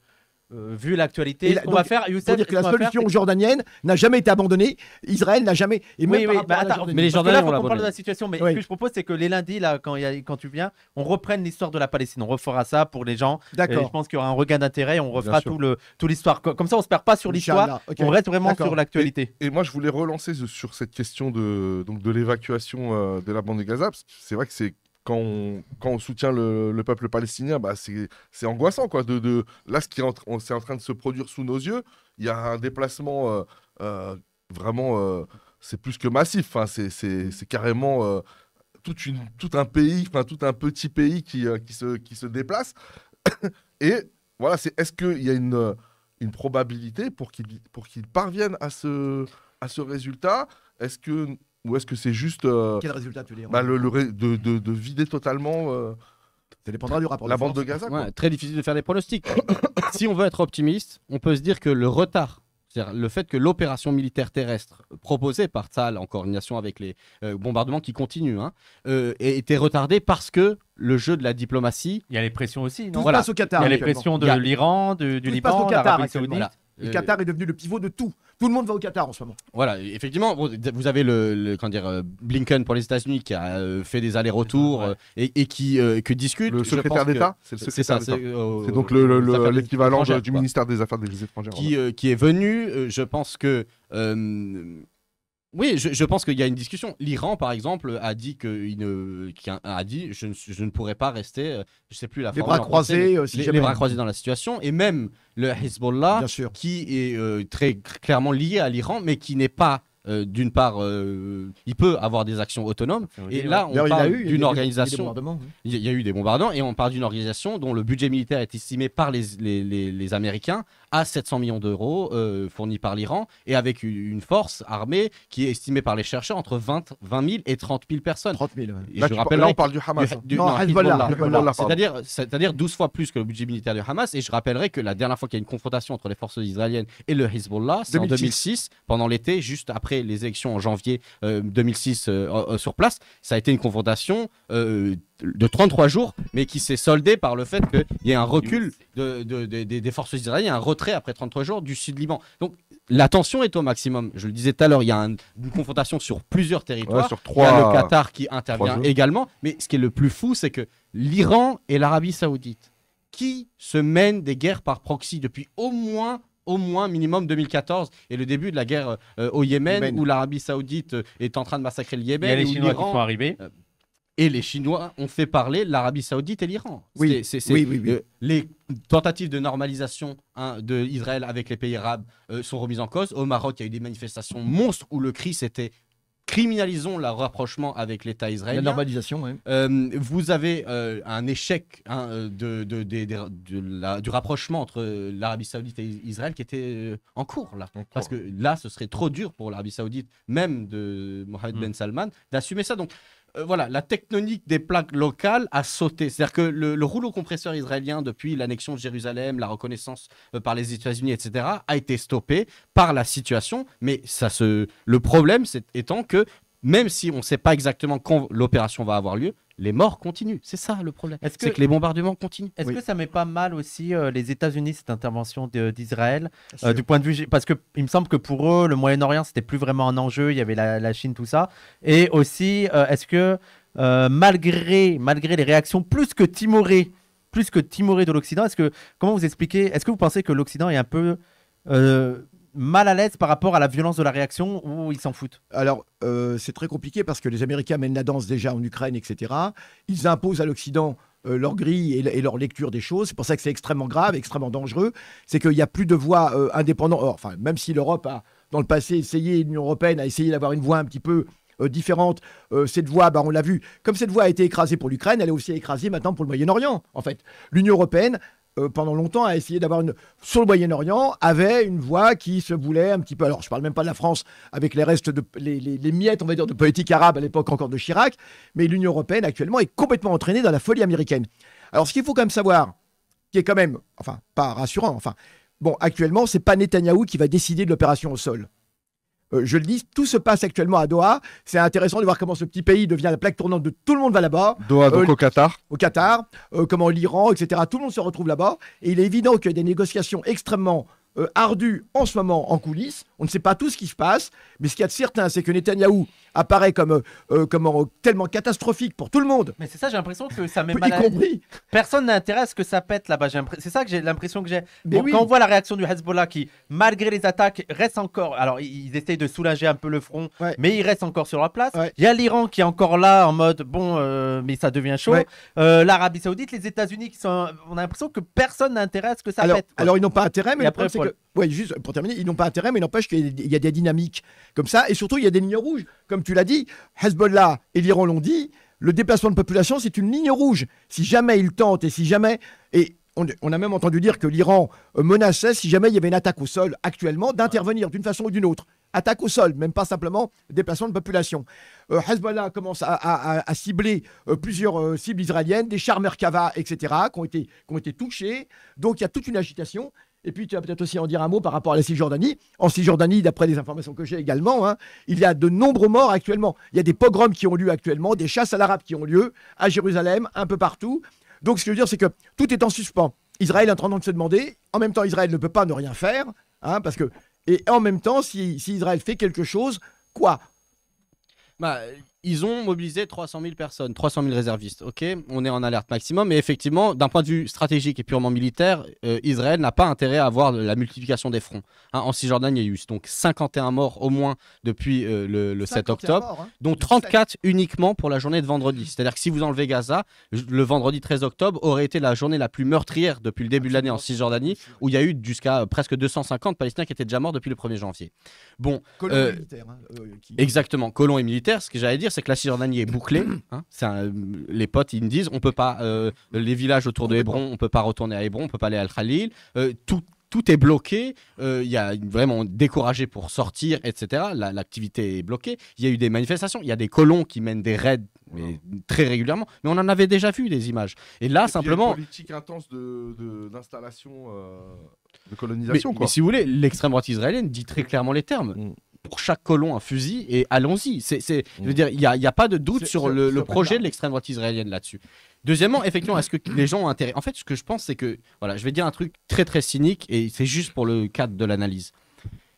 vu l'actualité, on va faire. Youssef, dire que la solution jordanienne n'a jamais été abandonnée. Israël n'a jamais. Et même mais les Jordaniens, on parle de la situation. Mais ce que je propose, c'est que les lundis, là, quand tu viens, on reprenne l'histoire de la Palestine. On refera ça pour les gens. D'accord. Je pense qu'il y aura un regain d'intérêt. On refera toute l'histoire. Comme ça, on se perd pas sur l'histoire. Okay. On reste vraiment sur l'actualité. Et moi, je voulais relancer sur cette question de l'évacuation de la bande de Gaza. Parce que c'est vrai que c'est quand on soutient le peuple palestinien, c'est angoissant, quoi. Là, c'est en train de se produire sous nos yeux. Il y a un déplacement vraiment, c'est plus que massif. Hein. C'est carrément tout un pays, tout un petit pays qui se déplace. Et voilà, est-ce qu'il y a une probabilité pour qu'ils parviennent à ce résultat? Ou est-ce que c'est juste quel résultat tu veux dire de vider totalement ça dépendra du rapport la bande de Gaza, quoi. Très difficile de faire des pronostics. Si on veut être optimiste, on peut se dire que le retard, c'est-à-dire le fait que l'opération militaire terrestre proposée par Tsahal en coordination avec les bombardements qui continuent était retardée parce que le jeu de la diplomatie... Il y a les pressions aussi, non? Tout se passe au Qatar. Il y a les pressions de l'Iran, du Liban, de l'Arabie Saoudite. Voilà. Le Qatar est devenu le pivot de tout. Tout le monde va au Qatar en ce moment. Voilà, effectivement, vous avez Blinken pour les États-Unis qui a fait des allers-retours et qui discute. Le secrétaire d'État, c'est le secrétaire d'État. C'est donc l'équivalent du ministère des Affaires étrangères. Qui est venu, je pense que... Oui, je pense qu'il y a une discussion. L'Iran, par exemple, a dit je ne pourrais pas rester, je sais plus la les bras croisés, les bras croisés dans la situation, et même le Hezbollah, qui est très clairement lié à l'Iran, mais qui n'est pas d'une part, il peut avoir des actions autonomes. Et là, on parle d'une organisation. Il y a eu des bombardements et on parle d'une organisation dont le budget militaire est estimé par les Américains à 700 millions d'euros fournis par l'Iran et avec une force armée qui est estimée par les chercheurs entre 20 000 et 30 000 personnes. 30 000. Là, on parle du Hamas. Hezbollah. C'est-à-dire 12 fois plus que le budget militaire du Hamas. Et je rappellerai que la dernière fois qu'il y a une confrontation entre les forces israéliennes et le Hezbollah, c'est en 2006, pendant l'été, juste après les élections en janvier 2006 sur place. Ça a été une confrontation de 33 jours, mais qui s'est soldée par le fait qu'il y ait un recul des forces israéliennes, un retrait après 33 jours du Sud-Liban. Donc la tension est au maximum. Je le disais tout à l'heure, il y a une confrontation sur plusieurs territoires. Il y a le Qatar qui intervient également. Mais ce qui est le plus fou, c'est que l'Iran et l'Arabie Saoudite, qui se mènent des guerres par proxy depuis au moins minimum 2014 et le début de la guerre au Yémen, où l'Arabie Saoudite est en train de massacrer le Yémen. Il y a les Chinois qui sont arrivés. Et les Chinois ont fait parler l'Arabie Saoudite et l'Iran. Oui. Les tentatives de normalisation de Israël avec les pays arabes sont remises en cause. Au Maroc, il y a eu des manifestations monstres où le cri c'était criminalisons le rapprochement avec l'État israélien. La normalisation, oui. Vous avez un échec du rapprochement entre l'Arabie Saoudite et Israël qui était en cours là. Parce que là, ce serait trop dur pour l'Arabie Saoudite, même de Mohammed Ben Salman, d'assumer ça. Donc voilà, la tectonique des plaques locales a sauté. C'est-à-dire que le rouleau compresseur israélien, depuis l'annexion de Jérusalem, la reconnaissance par les États-Unis, etc., a été stoppé par la situation. Mais le problème étant que même si on ne sait pas exactement quand l'opération va avoir lieu, les morts continuent. C'est ça le problème. C'est que les bombardements continuent. Est-ce que ça met pas mal aussi les États-Unis, cette intervention d'Israël, du point de vue... Parce qu'il me semble que pour eux, le Moyen-Orient, c'était plus vraiment un enjeu. Il y avait la Chine, tout ça. Et aussi, est-ce que malgré les réactions plus que timorées de l'Occident, comment vous expliquez, est-ce que vous pensez que l'Occident est un peu... mal à l'aise par rapport à la violence de la réaction ou ils s'en foutent? Alors, c'est très compliqué parce que les Américains mènent la danse déjà en Ukraine, etc. Ils imposent à l'Occident leur grille et leur lecture des choses. C'est pour ça que c'est extrêmement grave, extrêmement dangereux. C'est qu'il n'y a plus de voix indépendante. Enfin, même si l'Europe a, dans le passé, l'Union européenne a essayé d'avoir une voix un petit peu différente. Cette voix, on l'a vu, comme cette voix a été écrasée pour l'Ukraine, elle est aussi écrasée maintenant pour le Moyen-Orient, en fait. L'Union européenne pendant longtemps, a essayé d'avoir sur le Moyen-Orient, avait une voix qui se voulait un petit peu. Alors, je parle même pas de la France avec les restes les miettes, on va dire, de politique arabe à l'époque encore de Chirac, mais l'Union européenne actuellement est complètement entraînée dans la folie américaine. Alors, ce qu'il faut quand même savoir, qui est quand même, enfin, pas rassurant, enfin, bon, actuellement, c'est pas Netanyahou qui va décider de l'opération au sol. Je le dis, tout se passe actuellement à Doha. C'est intéressant de voir comment ce petit pays devient la plaque tournante de tout le monde va là-bas. Doha, donc au Qatar. Au Qatar, comment l'Iran, etc. Tout le monde se retrouve là-bas. Et il est évident qu'il y a des négociations extrêmement ardues en ce moment en coulisses. On ne sait pas tout ce qui se passe. Mais ce qu'il y a de certain, c'est que Netanyahou apparaît comme tellement catastrophique pour tout le monde. Mais c'est ça, j'ai l'impression que ça met Y mal à compris. Personne n'intéresse que ça pète là-bas. C'est ça que j'ai l'impression que j'ai. Mais Bon, oui. quand on voit la réaction du Hezbollah qui, malgré les attaques, reste encore. Alors, ils essayent de soulager un peu le front, Ouais. mais ils restent encore sur la place. Ouais. Il y a l'Iran qui est encore là en mode bon, mais ça devient chaud. Ouais. L'Arabie Saoudite, les États-Unis qui sont. On a l'impression que personne n'intéresse que ça Alors, pète. quoi. alors, ils n'ont pas intérêt, mais Et le après, problème, c'est que. Ouais, juste pour terminer, ils n'ont pas intérêt, mais n'empêche qu'il y a des dynamiques comme ça. Et surtout, il y a des lignes rouges. Comme tu l'as dit, Hezbollah et l'Iran l'ont dit, le déplacement de population, c'est une ligne rouge. Si jamais ils tentent et si jamais. Et on a même entendu dire que l'Iran menaçait, si jamais il y avait une attaque au sol actuellement, d'intervenir d'une façon ou d'une autre. Attaque au sol, même pas simplement déplacement de population. Hezbollah commence à cibler plusieurs cibles israéliennes, des chars Merkava, etc., qui ont été touchés. Donc il y a toute une agitation. Et puis tu vas peut-être aussi en dire un mot par rapport à la Cisjordanie. En Cisjordanie, d'après les informations que j'ai également, hein, il y a de nombreux morts actuellement. Il y a des pogroms qui ont lieu actuellement, des chasses à l'arabe qui ont lieu à Jérusalem, un peu partout. Donc ce que je veux dire, c'est que tout est en suspens. Israël est en train de se demander, en même temps Israël ne peut pas ne rien faire, hein, parce que, et en même temps, si Israël fait quelque chose, quoi ? Bah, ils ont mobilisé 300 000 personnes, 300 000 réservistes. Ok, on est en alerte maximum, mais effectivement, d'un point de vue stratégique et purement militaire, Israël n'a pas intérêt à avoir la multiplication des fronts. Hein, en Cisjordanie, il y a eu donc 51 morts au moins depuis le 7 octobre, morts, hein. dont 34 uniquement pour la journée de vendredi. C'est-à-dire que si vous enlevez Gaza, le vendredi 13 octobre aurait été la journée la plus meurtrière depuis le début de l'année en Cisjordanie, où il y a eu jusqu'à presque 250 Palestiniens qui étaient déjà morts depuis le 1er janvier. Bon, Colons militaires, hein, exactement, colons et militaires. Ce que j'allais dire, c'est que la Cisjordanie est bouclée. Hein. Les potes, ils me disent, on peut pas, les villages autour de Hébron, on peut pas retourner à Hébron, on peut pas aller à Al-Khalil. Tout est bloqué. Il y a vraiment découragé pour sortir, etc. L'activité est bloquée. Il y a eu des manifestations. Il y a des colons qui mènent des raids mais très régulièrement. Mais on en avait déjà vu des images. Et là, simplement. Il y a une politique intense d'installation, de colonisation. Mais si vous voulez, l'extrême droite israélienne dit très clairement les termes. Pour chaque colon un fusil et allons-y. Je veux dire, il n'y a pas de doute sur le projet de l'extrême droite israélienne là-dessus. Deuxièmement, effectivement, est-ce que les gens ont intérêt? En fait, ce que je pense, c'est que, voilà, je vais dire un truc très très cynique et c'est juste pour le cadre de l'analyse.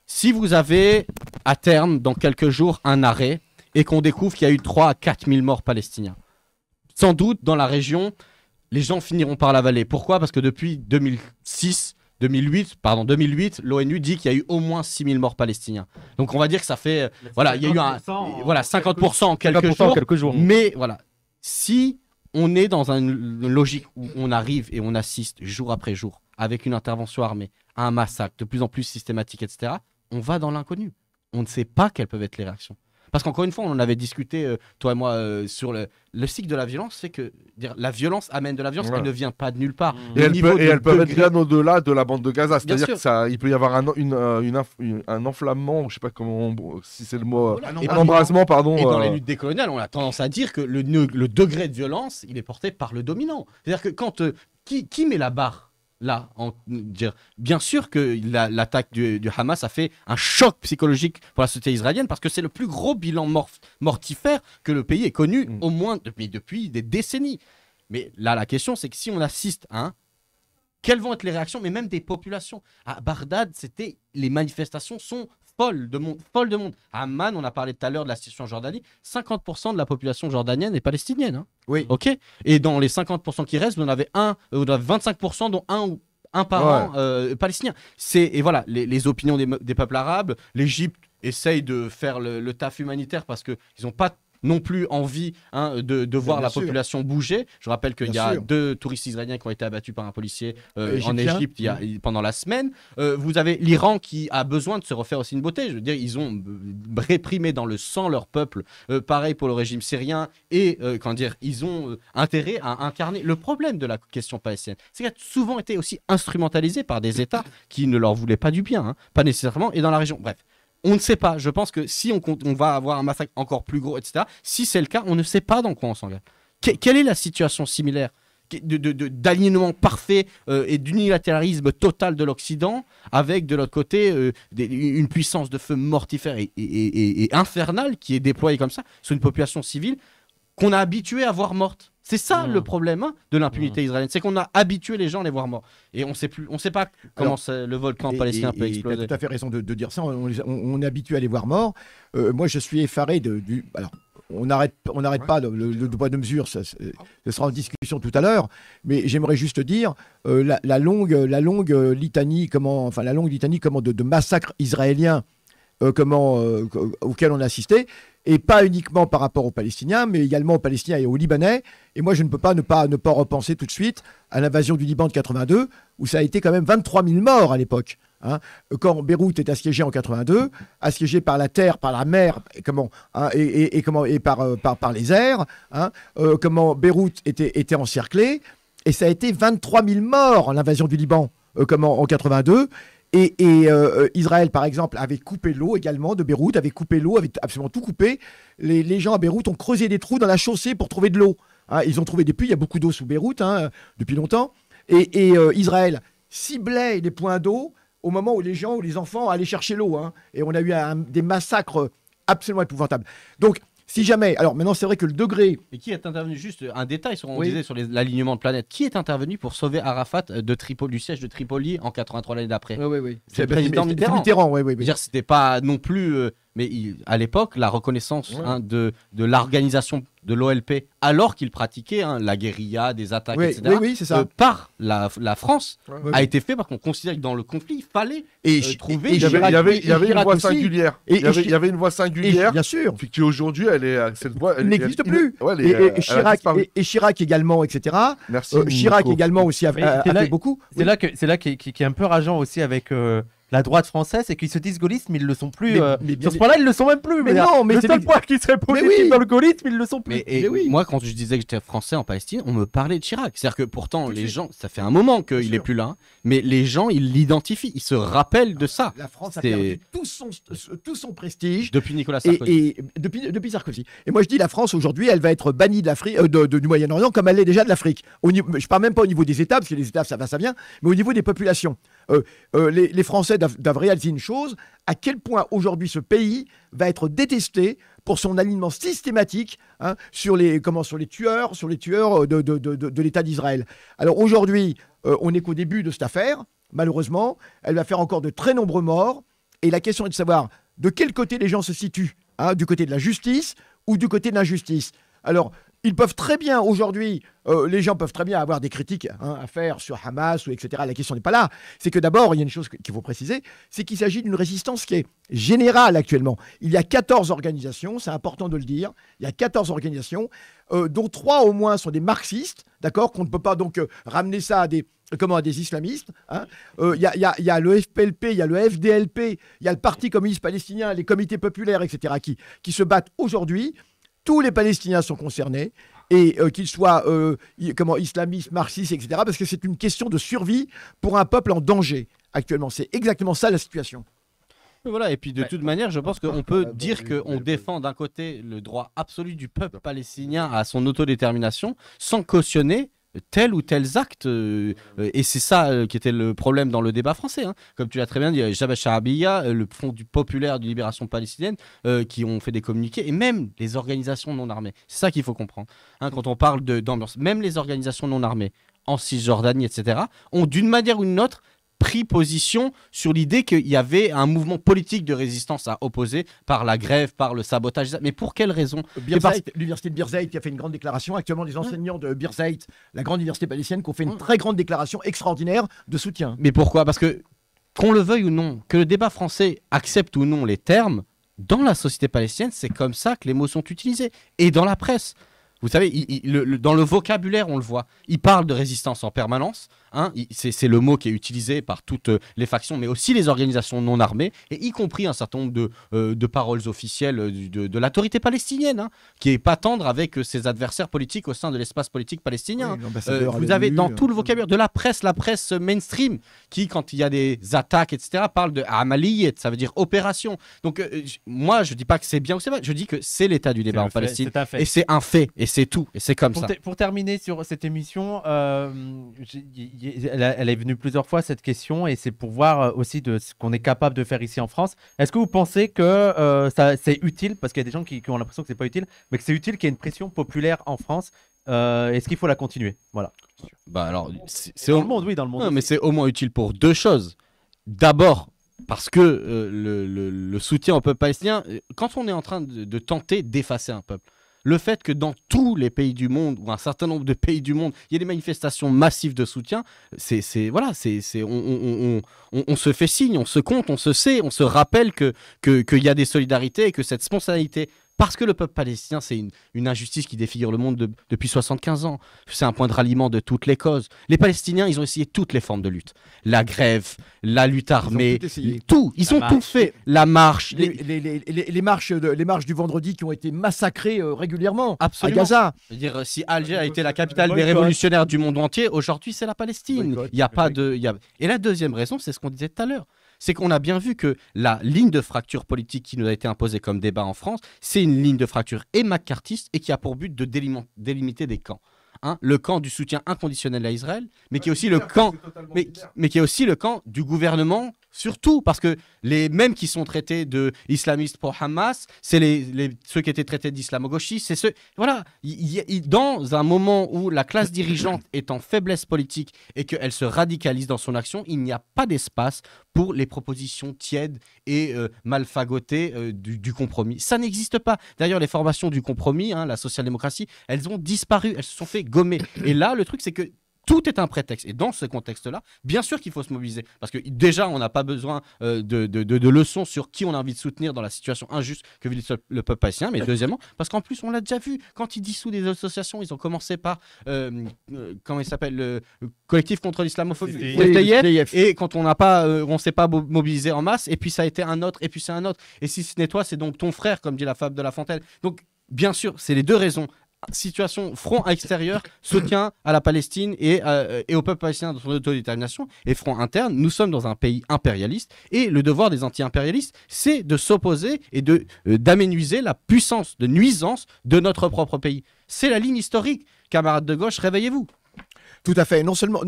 Si vous avez à terme, dans quelques jours, un arrêt et qu'on découvre qu'il y a eu 3 à 4 000 morts palestiniens, sans doute dans la région, les gens finiront par l'avaler. Pourquoi? Parce que depuis 2008, l'ONU dit qu'il y a eu au moins 6 000 morts palestiniens. Donc on va dire que ça fait, voilà, il y a eu 50% en quelques jours. Mais voilà, si on est dans une logique où on arrive et on assiste jour après jour avec une intervention armée à un massacre de plus en plus systématique, etc., on va dans l'inconnu. On ne sait pas quelles peuvent être les réactions. Parce qu'encore une fois, on en avait discuté, toi et moi, sur le cycle de la violence, fait que la violence amène de la violence, elle ne vient pas de nulle part. Et elle peut être bien au-delà de la bande de Gaza. C'est-à-dire qu'il peut y avoir un enflammement, je ne sais pas comment, si c'est le mot, un embrasement, pardon. Et dans les luttes décoloniales, on a tendance à dire que le degré de violence, il est porté par le dominant. C'est-à-dire que quand qui met la barre là, bien sûr que l'attaque du Hamas a fait un choc psychologique pour la société israélienne parce que c'est le plus gros bilan mortifère que le pays ait connu, au moins depuis des décennies. Mais là, la question, c'est que si on assiste à quelles vont être les réactions, mais même des populations. À Bagdad, les manifestations sont folles de monde. À Amman, on a parlé tout à l'heure de la situation en Jordanie, 50% de la population jordanienne est palestinienne. Hein. Oui. Ok. Et dans les 50% qui restent, vous en avez 25%, dont un parent palestinien. Et voilà, les opinions des peuples arabes, l'Égypte essaye de faire le taf humanitaire parce qu'ils n'ont pas non plus envie de voir la population bouger. Je rappelle qu'il y a 2 touristes israéliens qui ont été abattus par un policier en Égypte pendant la semaine. Vous avez l'Iran qui a besoin de se refaire aussi une beauté. Je veux dire, ils ont réprimé dans le sang leur peuple. Pareil pour le régime syrien. Et ils ont intérêt à incarner le problème de la question palestinienne. C'est qu'il a souvent été aussi instrumentalisé par des États qui ne leur voulaient pas du bien, pas nécessairement, et dans la région. Bref. On ne sait pas. Je pense que si on va avoir un massacre encore plus gros, etc., si c'est le cas, on ne sait pas dans quoi on s'engage. Quelle est la situation similaire d'alignement parfait et d'unilatéralisme total de l'Occident, avec de l'autre côté une puissance de feu mortifère et infernale qui est déployée comme ça sur une population civile qu'on a habitué à voir morte. C'est ça le problème de l'impunité israélienne, c'est qu'on a habitué les gens à les voir morts. Et on ne sait pas comment le volcan palestinien peut exploser. Tu as tout à fait raison de dire ça, on est habitué à les voir morts. Moi, je suis effaré alors, on n'arrête pas le poids de mesure, ce sera en discussion tout à l'heure, mais j'aimerais juste dire la longue litanie de massacres israéliens auxquels on a assisté, et pas uniquement par rapport aux Palestiniens, mais également aux Palestiniens et aux Libanais. Et moi, je ne peux pas ne pas repenser tout de suite à l'invasion du Liban de 82, où ça a été quand même 23 000 morts à l'époque. Quand Beyrouth est assiégée en 82, assiégée par la terre, par la mer, et par les airs, comment Beyrouth était encerclée, et ça a été 23 000 morts l'invasion du Liban, en 82. Et Israël, par exemple, avait coupé l'eau également de Beyrouth, avait coupé l'eau, avait absolument tout coupé. Les gens à Beyrouth ont creusé des trous dans la chaussée pour trouver de l'eau. Ils ont trouvé des puits, il y a beaucoup d'eau sous Beyrouth depuis longtemps. Et Israël ciblait les points d'eau au moment où les enfants allaient chercher l'eau. Et on a eu des massacres absolument épouvantables. Donc, si jamais... Alors maintenant, c'est vrai que le degré... Et qui est intervenu, juste un détail, disait sur l'alignement de planète, qui est intervenu pour sauver Arafat du siège de Tripoli en 83, l'année d'après? Oui. C'est le président Mitterrand. Oui. C'était pas non plus... mais à l'époque, la reconnaissance de l'organisation de l'OLP, alors qu'il pratiquait la guérilla, des attaques, etc., c'est ça. par la France, a été fait parce qu'on considérait que dans le conflit, il fallait trouver... Il y avait une voix singulière. Il y avait une voix singulière, bien sûr, qui aujourd'hui, cette voix... Elle n'existe plus. Et Chirac également, etc. Merci. Chirac également aussi a fait beaucoup. C'est là qui est un peu rageant aussi avec... la droite française, c'est qu'ils se disent gaullistes, mais ils le sont plus. Sur ce point-là, ils le sont même plus. Mais non, mais le seul point qui serait positif dans le gaullisme, ils le sont plus. Moi, quand je disais que j'étais français en Palestine, on me parlait de Chirac. C'est-à-dire que pourtant, les gens, ça fait un moment qu'il est plus là, mais les gens, ils l'identifient, ils se rappellent de ça. La France a perdu tout son prestige depuis Nicolas Sarkozy. Et depuis Sarkozy. Et moi, je dis, la France aujourd'hui, elle va être bannie de l'Afrique, du Moyen-Orient, comme elle l'est déjà de l'Afrique. Je parle même pas au niveau des États, parce que les États, ça va, ça vient, mais au niveau des populations. Les Français doivent réaliser une chose, à quel point aujourd'hui ce pays va être détesté pour son alignement systématique sur les tueurs de l'État d'Israël. Alors aujourd'hui, on n'est qu'au début de cette affaire, malheureusement, elle va faire encore de très nombreux morts, et la question est de savoir de quel côté les gens se situent, du côté de la justice ou du côté de l'injustice. Alors, ils peuvent très bien, aujourd'hui, les gens peuvent très bien avoir des critiques à faire sur Hamas, etc. La question n'est pas là. C'est que d'abord, il y a une chose qu'il faut préciser, c'est qu'il s'agit d'une résistance qui est générale actuellement. Il y a 14 organisations, c'est important de le dire, il y a 14 organisations, dont 3 au moins sont des marxistes, d'accord, qu'on ne peut pas donc ramener ça à des islamistes. Il y a le FPLP, il y a le FDLP, il y a le Parti communiste palestinien, les comités populaires, etc., qui se battent aujourd'hui. Tous les Palestiniens sont concernés, et qu'ils soient islamistes, marxistes, etc., parce que c'est une question de survie pour un peuple en danger actuellement. C'est exactement ça la situation. Voilà, et puis de toute manière, je pense qu'on peut dire qu'on défend d'un côté le droit absolu du peuple palestinien à son autodétermination, sans cautionner tel ou tel acte, et c'est ça qui était le problème dans le débat français. Comme tu l'as très bien dit, Jabhat Sha'abiyya, le Front populaire de libération palestinienne, qui ont fait des communiqués, et même les organisations non armées. C'est ça qu'il faut comprendre. Quand on parle d'ambiance, même les organisations non armées en Cisjordanie, etc., ont d'une manière ou d'une autre pris position sur l'idée qu'il y avait un mouvement politique de résistance à opposer par la grève, par le sabotage. Mais pour quelle raison? L'université de Birzeit qui a fait une grande déclaration. Actuellement, les enseignants de Birzeit, la grande université palestinienne, qui ont fait une très grande déclaration extraordinaire de soutien. Mais pourquoi? Parce que, qu'on le veuille ou non, que le débat français accepte ou non les termes, dans la société palestinienne, c'est comme ça que les mots sont utilisés. Et dans la presse. Vous savez, dans le vocabulaire, on le voit. Il parle de résistance en permanence. Hein, c'est le mot qui est utilisé par toutes les factions, mais aussi les organisations non armées, et y compris un certain nombre de paroles officielles de l'autorité palestinienne, hein, qui n'est pas tendre avec ses adversaires politiques au sein de l'espace politique palestinien. Oui, vous avez dans tout le vocabulaire de la presse mainstream, qui, quand il y a des attaques, etc., parle de amaliyet, ça veut dire opération. Donc, moi, je ne dis pas que c'est bien ou c'est mal, je dis que c'est l'état du débat en Palestine. Et c'est un fait, et c'est tout, et c'est comme ça. Pour terminer sur cette émission, elle est venue plusieurs fois cette question, et c'est pour voir aussi de ce qu'on est capable de faire ici en France. Est-ce que vous pensez que c'est utile, parce qu'il y a des gens qui ont l'impression que c'est pas utile, mais que c'est utile qu'il y ait une pression populaire en France? Est-ce qu'il faut la continuer? Voilà. Bah alors, c'est dans le monde, oui, dans le monde. Non, mais c'est au moins utile pour deux choses. D'abord, parce que le soutien au peuple palestinien, quand on est en train de tenter d'effacer un peuple, le fait que dans tous les pays du monde, ou un certain nombre de pays du monde, il y ait des manifestations massives de soutien, on se fait signe, on se compte, on se sait, on se rappelle qu'il y a des solidarités et que cette spontanéité, parce que le peuple palestinien, c'est une injustice qui défigure le monde depuis 75 ans. C'est un point de ralliement de toutes les causes. Les Palestiniens, ils ont essayé toutes les formes de lutte. La grève, la lutte armée, tout. Ils ont tout fait. La marche. Les marches du vendredi qui ont été massacrées régulièrement. Absolument. À Gaza. Je veux dire, si Alger a été la capitale des révolutionnaires du monde entier, aujourd'hui, c'est la Palestine. Il n'y a pas de... Et la deuxième raison, c'est ce qu'on disait tout à l'heure. C'est qu'on a bien vu que la ligne de fracture politique qui nous a été imposée comme débat en France, c'est une ligne de fracture et macartiste et qui a pour but de délimiter des camps. Hein, le camp du soutien inconditionnel à Israël, mais qui est aussi le camp, mais qui est aussi le camp du gouvernement, surtout parce que les mêmes qui sont traités de islamistes pour Hamas, c'est ceux qui étaient traités d'islamo-gauchistes, c'est ceux, voilà, dans un moment où la classe dirigeante est en faiblesse politique et qu'elle se radicalise dans son action, il n'y a pas d'espace pour les propositions tièdes et mal fagotées du compromis. Ça n'existe pas. D'ailleurs, les formations du compromis, hein, la social-démocratie, elles ont disparu, elles se sont fait gommer. Et là, le truc, c'est que tout est un prétexte. Et dans ce contexte-là, bien sûr qu'il faut se mobiliser. Parce que déjà, on n'a pas besoin de leçons sur qui on a envie de soutenir dans la situation injuste que vit le peuple palestinien. Mais deuxièmement, parce qu'en plus, on l'a déjà vu, quand ils dissouent des associations, ils ont commencé par, comment il s'appelle, le collectif contre l'islamophobie, FTIF. Et quand on ne s'est pas mobilisé en masse, et puis ça a été un autre, et puis c'est un autre. Et si ce n'est toi, c'est donc ton frère, comme dit la fable de La Fontaine. Donc, bien sûr, c'est les deux raisons. Situation front extérieur, soutien à la Palestine et au peuple palestinien dans son autodétermination, et front interne, nous sommes dans un pays impérialiste et le devoir des anti-impérialistes, c'est de s'opposer et d'aménuiser la puissance de nuisance de notre propre pays. C'est la ligne historique. Camarades de gauche, réveillez-vous. Tout à fait. Non seulement,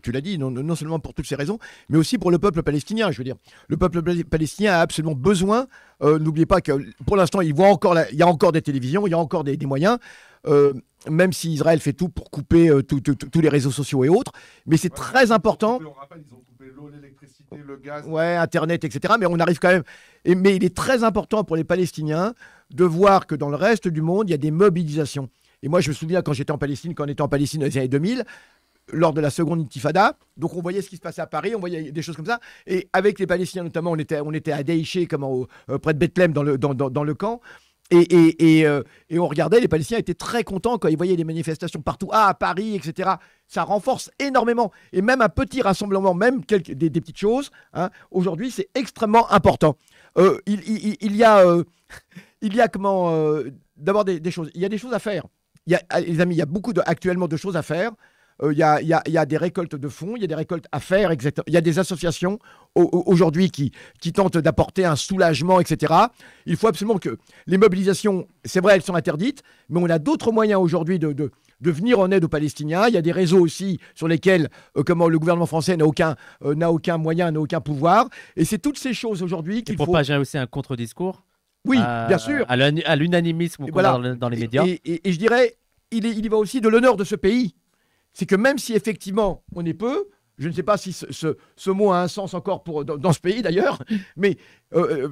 tu l'as dit, non seulement pour toutes ces raisons, mais aussi pour le peuple palestinien. Je veux dire, le peuple palestinien a absolument besoin. N'oubliez pas que pour l'instant, il y a encore des télévisions, il y a encore des moyens. Même si Israël fait tout pour couper tous les réseaux sociaux et autres, mais c'est très important. On rappelle, ils ont coupé l'eau, l'électricité, le gaz. Ouais, Internet, etc. Mais on arrive quand même. Mais il est très important pour les Palestiniens de voir que dans le reste du monde, il y a des mobilisations. Et moi, je me souviens quand on était en Palestine dans les années 2000, lors de la seconde intifada, donc on voyait ce qui se passait à Paris, on voyait des choses comme ça. Et avec les Palestiniens notamment, on était à Daïché, près de Bethléem, dans le camp. Et on regardait, les Palestiniens étaient très contents quand ils voyaient des manifestations partout, à Paris, etc. Ça renforce énormément. Et même un petit rassemblement, même des petites choses, hein, aujourd'hui, c'est extrêmement important. Il y a d'abord des choses. Il y a des choses à faire. Les amis, il y a actuellement de choses à faire. Il y a des récoltes de fonds, il y a des récoltes à faire, exactement. Il y a des associations aujourd'hui qui tentent d'apporter un soulagement, etc. Il faut absolument que les mobilisations, c'est vrai, elles sont interdites, mais on a d'autres moyens aujourd'hui de venir en aide aux Palestiniens. Il y a des réseaux aussi sur lesquels le gouvernement français n'a aucun moyen, n'a aucun pouvoir. Et c'est toutes ces choses aujourd'hui qu'il faut... Pour propager aussi un contre-discours. Oui, bien sûr. À l'unanimisme dans les médias. Et je dirais, il y va aussi de l'honneur de ce pays. C'est que même si effectivement on est peu, je ne sais pas si ce mot a un sens encore dans ce pays d'ailleurs, mais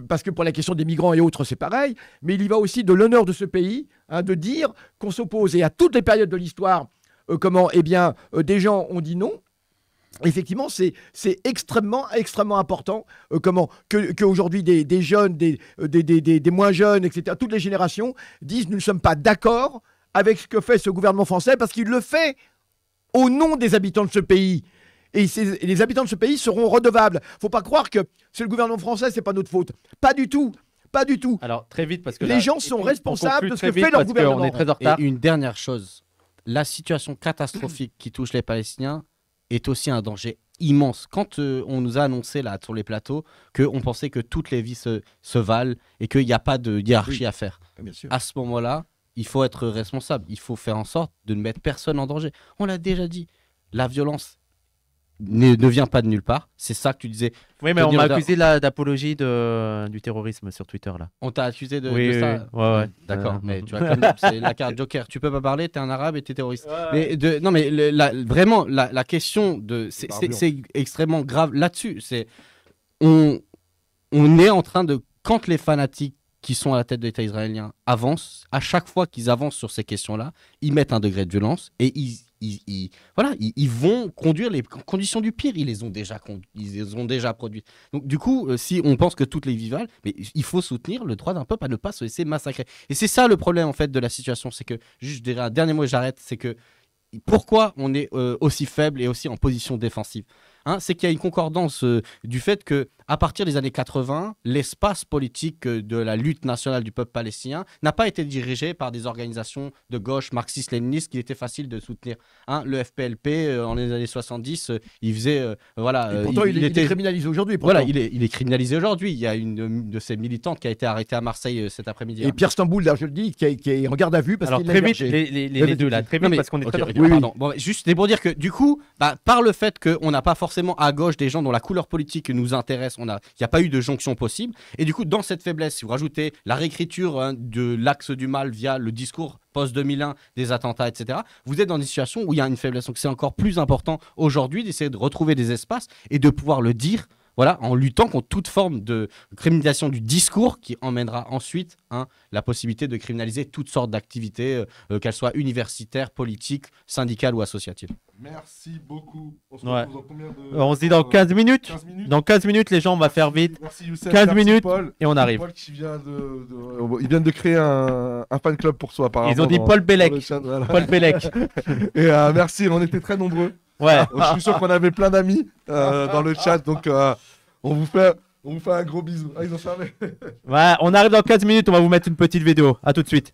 parce que pour la question des migrants et autres c'est pareil, mais il y va aussi de l'honneur de ce pays, hein, de dire qu'on s'oppose. Et à toutes les périodes de l'histoire, des gens ont dit non, effectivement, c'est extrêmement important que aujourd'hui des jeunes, des moins jeunes, etc., toutes les générations disent nous ne sommes pas d'accord avec ce que fait ce gouvernement français parce qu'il le fait au nom des habitants de ce pays. Et les habitants de ce pays seront redevables. Il ne faut pas croire que c'est le gouvernement français, c'est pas notre faute. Pas du tout. Pas du tout. Alors, très vite, parce que les gens sont responsables de ce que fait leur gouvernement. On est très en retard. Et une dernière chose, la situation catastrophique qui touche les Palestiniens est aussi un danger immense. Quand on nous a annoncé là sur les plateaux qu'on pensait que toutes les vies se valent et qu'il n'y a pas de hiérarchie à faire, à ce moment-là, il faut être responsable. Il faut faire en sorte de ne mettre personne en danger. On l'a déjà dit. La violence ne vient pas de nulle part. C'est ça que tu disais. Oui, mais on m'a accusé d'apologie du terrorisme sur Twitter là. On t'a accusé de ça. Ouais. D'accord. Mais tu vois, c'est la carte Joker. Tu peux pas parler. T'es un arabe et t'es terroriste. Ouais. Mais non, mais vraiment la question c'est extrêmement grave là-dessus. C'est on est en train de, quand les fanatiques qui sont à la tête de l'État israélien avancent, à chaque fois qu'ils avancent sur ces questions-là, ils mettent un degré de violence et ils vont conduire les conditions du pire. Ils les ont déjà produites. Donc du coup, si on pense que toutes les vies valent, mais il faut soutenir le droit d'un peuple à ne pas se laisser massacrer. Et c'est ça le problème en fait de la situation, c'est que, juste je dirais un dernier mot et j'arrête, c'est que pourquoi on est aussi faible et aussi en position défensive, c'est qu'il y a une concordance du fait que à partir des années 80, l'espace politique de la lutte nationale du peuple palestinien n'a pas été dirigé par des organisations de gauche marxiste-léniniste qu'il était facile de soutenir. Le FPLP, en les années 70, il faisait... pourtant, il est criminalisé aujourd'hui. Voilà, il est criminalisé aujourd'hui. Il y a une de ses militantes qui a été arrêtée à Marseille cet après-midi. Et Pierre Stamboul, là, je le dis, qui est en garde à vue parce qu'il très vite, les deux là, très vite, parce qu'on est très... Pardon. Bon, juste, c'est pour dire que du coup, par le fait qu'on n'a pas forcément à gauche des gens dont la couleur politique nous intéresse, il n'y a pas eu de jonction possible. Et du coup, dans cette faiblesse, si vous rajoutez la réécriture de l'axe du mal via le discours post-2001 des attentats, etc., vous êtes dans une situation où il y a une faiblesse. Donc c'est encore plus important aujourd'hui d'essayer de retrouver des espaces et de pouvoir le dire, voilà, en luttant contre toute forme de criminalisation du discours qui emmènera ensuite la possibilité de criminaliser toutes sortes d'activités, qu'elles soient universitaires, politiques, syndicales ou associatives. Merci beaucoup. On se retrouve dans combien de... On se dit dans 15 minutes. 15 minutes. Dans 15 minutes, les gens, on va faire vite. Merci Youssef, 15 merci minutes Paul. Et on arrive. Paul qui vient ils viennent de créer un fan club pour soi apparemment. Ils ont dit Paul Bellec. Voilà. Paul Bellec. Et merci, on était très nombreux. Ouais. Je suis sûr qu'on avait plein d'amis dans le chat, donc on vous fait un gros bisou. Ils ont fermé. Ouais, on arrive dans 15 minutes, on va vous mettre une petite vidéo. À tout de suite.